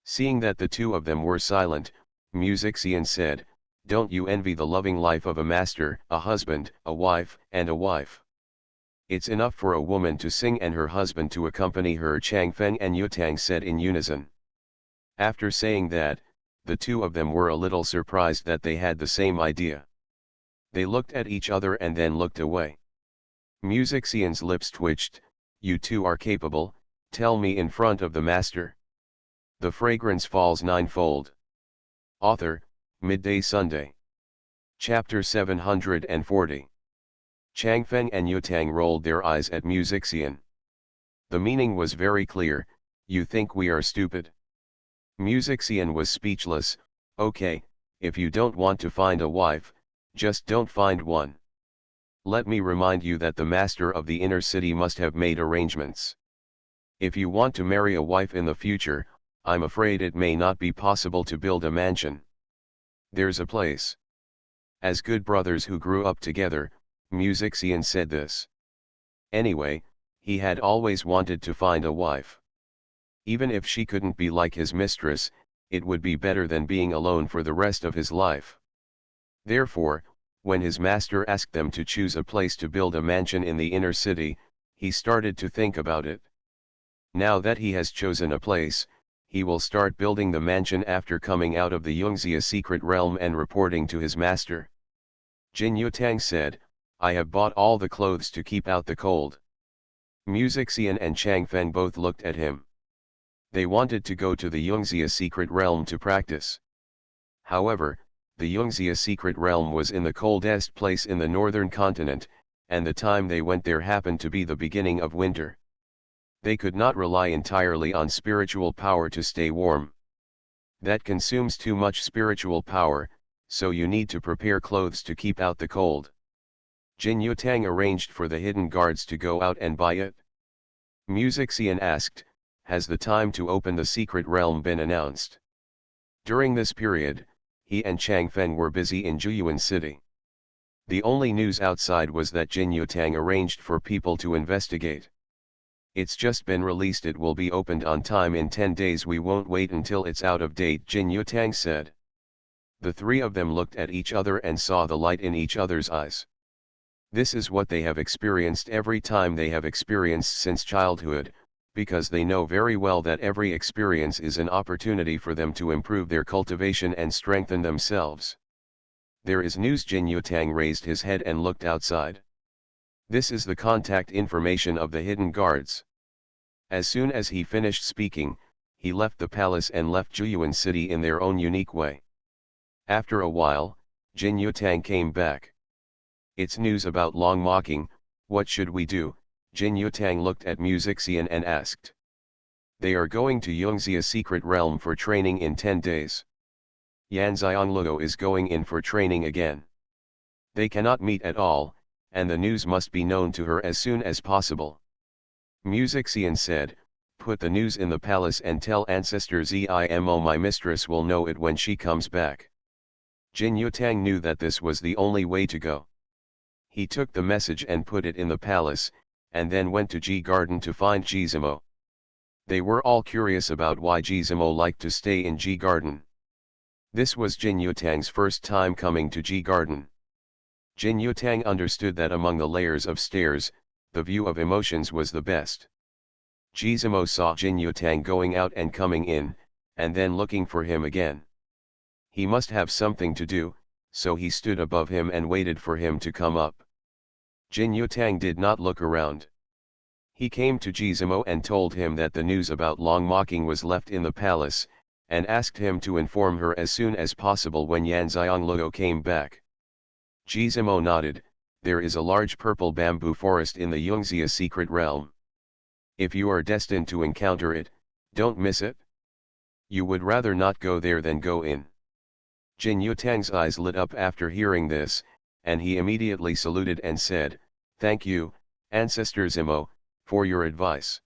Seeing that the two of them were silent, Xian said, "Don't you envy the loving life of a master, a husband, a wife, and a wife? It's enough for a woman to sing and her husband to accompany her," Changfeng and Yutang said in unison. After saying that, the two of them were a little surprised that they had the same idea. They looked at each other and then looked away. Xian's lips twitched. "You two are capable, tell me in front of the master." The Fragrance Falls Ninefold. Author, Midday Sunday. Chapter 740. Changfeng and Yutang rolled their eyes at Xian. The meaning was very clear, "You think we are stupid?" Xian was speechless. "Okay, if you don't want to find a wife, just don't find one. Let me remind you that the master of the inner city must have made arrangements. If you want to marry a wife in the future, I'm afraid it may not be possible to build a mansion. There's a place." As good brothers who grew up together, Xian said this. Anyway, he had always wanted to find a wife. Even if she couldn't be like his mistress, it would be better than being alone for the rest of his life. Therefore, when his master asked them to choose a place to build a mansion in the inner city, he started to think about it. Now that he has chosen a place, he will start building the mansion after coming out of the Xianxia secret realm and reporting to his master. Jin Yutang said, "I have bought all the clothes to keep out the cold." Xian and Changfeng both looked at him. They wanted to go to the Xianxia secret realm to practice. However, the Xianxia secret realm was in the coldest place in the northern continent, and the time they went there happened to be the beginning of winter. They could not rely entirely on spiritual power to stay warm. That consumes too much spiritual power, so you need to prepare clothes to keep out the cold. Jin Yutang arranged for the hidden guards to go out and buy it. Xian asked, "Has the time to open the secret realm been announced?" During this period, he and Changfeng were busy in Zhuyuan City. The only news outside was that Jin Yutang arranged for people to investigate. "It's just been released, it will be opened on time in 10 days, we won't wait until it's out of date," Jin Yutang said. The three of them looked at each other and saw the light in each other's eyes. This is what they have experienced every time they have experienced since childhood, because they know very well that every experience is an opportunity for them to improve their cultivation and strengthen themselves. "There is news." Jin Yutang raised his head and looked outside. "This is the contact information of the hidden guards." As soon as he finished speaking, he left the palace and left Zhuyuan City in their own unique way. After a while, Jin Yutang came back. "It's news about long mocking, what should we do?" Jin Yutang looked at Xian and asked. "They are going to Xianxia secret realm for training in 10 days. Yanxiangluo is going in for training again. They cannot meet at all, and the news must be known to her as soon as possible." Xian said, "Put the news in the palace and tell Ancestor Zimo my mistress will know it when she comes back." Jin Yutang knew that this was the only way to go. He took the message and put it in the palace, and then went to Ji Garden to find Zimo. They were all curious about why Zimo liked to stay in Ji Garden. This was Jin Yutang's first time coming to Ji Garden. Jin Yutang understood that among the layers of stairs, the view of emotions was the best. Zimo saw Jin Yutang going out and coming in, and then looking for him again. He must have something to do, so he stood above him and waited for him to come up. Jin Yutang did not look around. He came to Zimo and told him that the news about long mocking was left in the palace, and asked him to inform her as soon as possible when Yanxiangluo came back. Zimo nodded. "There is a large purple bamboo forest in the Xianxia secret realm. If you are destined to encounter it, don't miss it. You would rather not go there than go in." Jin Yutang's eyes lit up after hearing this, and he immediately saluted and said, "Thank you, Ancestor Zimo, for your advice."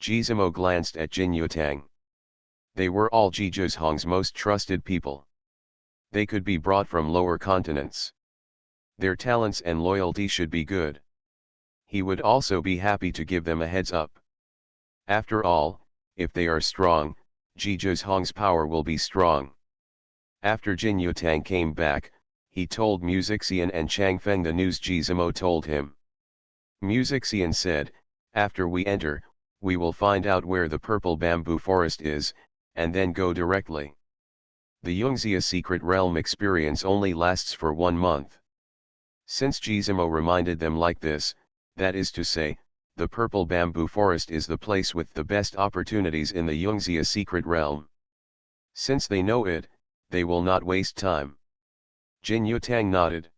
Zimo glanced at Jin Yutang. They were all Zhuang's most trusted people. They could be brought from lower continents. Their talents and loyalty should be good. He would also be happy to give them a heads up. After all, if they are strong, Zhuang's power will be strong. After Jin Yutang came back, he told Musixian and Changfeng the news Zimo told him. Musixian said, "After we enter, we will find out where the purple bamboo forest is, and then go directly." The Xianxia secret realm experience only lasts for 1 month. Since Zimo reminded them like this, that is to say, the purple bamboo forest is the place with the best opportunities in the Xianxia secret realm. Since they know it, they will not waste time. Jin Yutang nodded.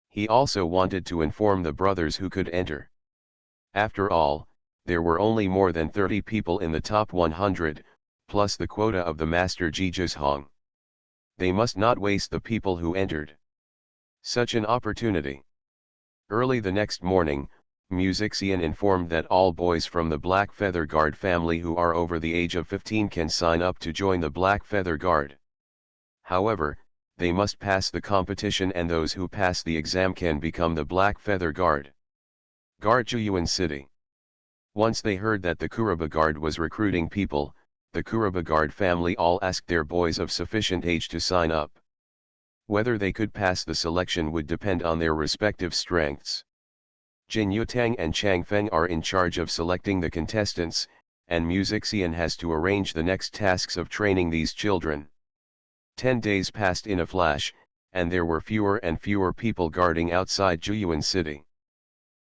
He also wanted to inform the brothers who could enter. After all, there were only more than 30 people in the top 100, plus the quota of the master Zhuang. They must not waste the people who entered such an opportunity. Early the next morning, Musixian informed that all boys from the Black Feather Guard family who are over the age of 15 can sign up to join the Black Feather Guard. However, they must pass the competition, and those who pass the exam can become the Black Feather Guard. Guard Xuanhuan City. Once they heard that the Kuraba Guard was recruiting people, the Kuraba Guard family all asked their boys of sufficient age to sign up. Whether they could pass the selection would depend on their respective strengths. Jin Yutang and Changfeng are in charge of selecting the contestants, and Musixian has to arrange the next tasks of training these children. 10 days passed in a flash, and there were fewer and fewer people guarding outside Xuanhuan City.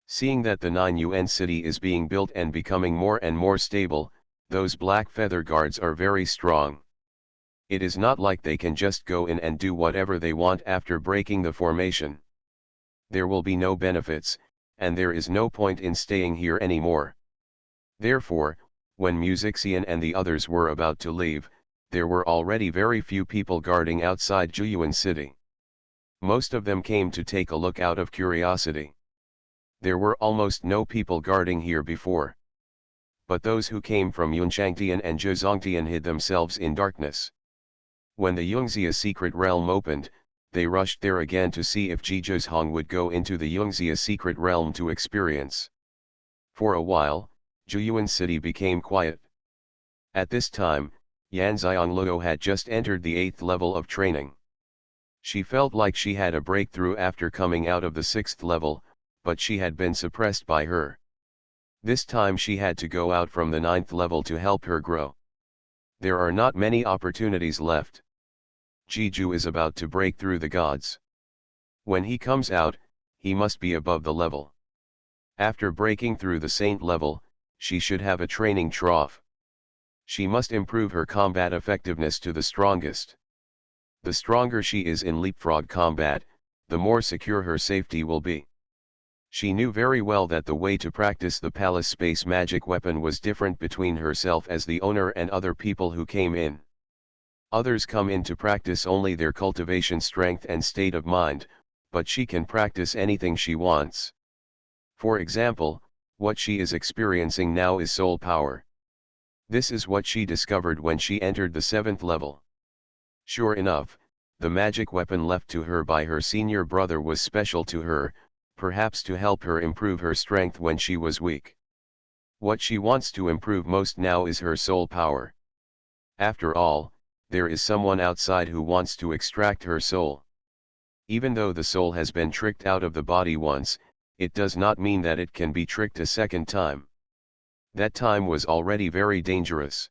Seeing that the 9 Yuan city is being built and becoming more and more stable, those Black Feather Guards are very strong. It is not like they can just go in and do whatever they want after breaking the formation. There will be no benefits, and there is no point in staying here anymore. Therefore, when Musixian and the others were about to leave, there were already very few people guarding outside Xuanhuan City. Most of them came to take a look out of curiosity. There were almost no people guarding here before. But those who came from Yunchangtian and Zhongtian hid themselves in darkness. When the Xianxia secret realm opened, they rushed there again to see if Zhuang would go into the Xianxia secret realm to experience. For a while, Xuanhuan City became quiet. At this time, Yan Xiangluo had just entered the 8th level of training. She felt like she had a breakthrough after coming out of the 6th level, but she had been suppressed by her. This time she had to go out from the 9th level to help her grow. There are not many opportunities left. Jiju is about to break through the gods. When he comes out, he must be above the level. After breaking through the saint level, she should have a training trough. She must improve her combat effectiveness to the strongest. The stronger she is in leapfrog combat, the more secure her safety will be. She knew very well that the way to practice the palace space magic weapon was different between herself as the owner and other people who came in. Others come in to practice only their cultivation strength and state of mind, but she can practice anything she wants. For example, what she is experiencing now is soul power. This is what she discovered when she entered the 7th level. Sure enough, the magic weapon left to her by her senior brother was special to her, perhaps to help her improve her strength when she was weak. What she wants to improve most now is her soul power. After all, there is someone outside who wants to extract her soul. Even though the soul has been tricked out of the body once, it does not mean that it can be tricked a second time. That time was already very dangerous.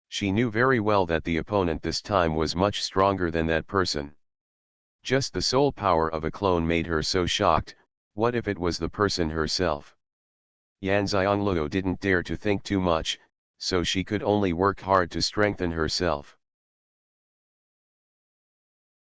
She knew very well that the opponent this time was much stronger than that person. Just the soul power of a clone made her so shocked. What if it was the person herself? Yan Xiangluo didn't dare to think too much, so she could only work hard to strengthen herself.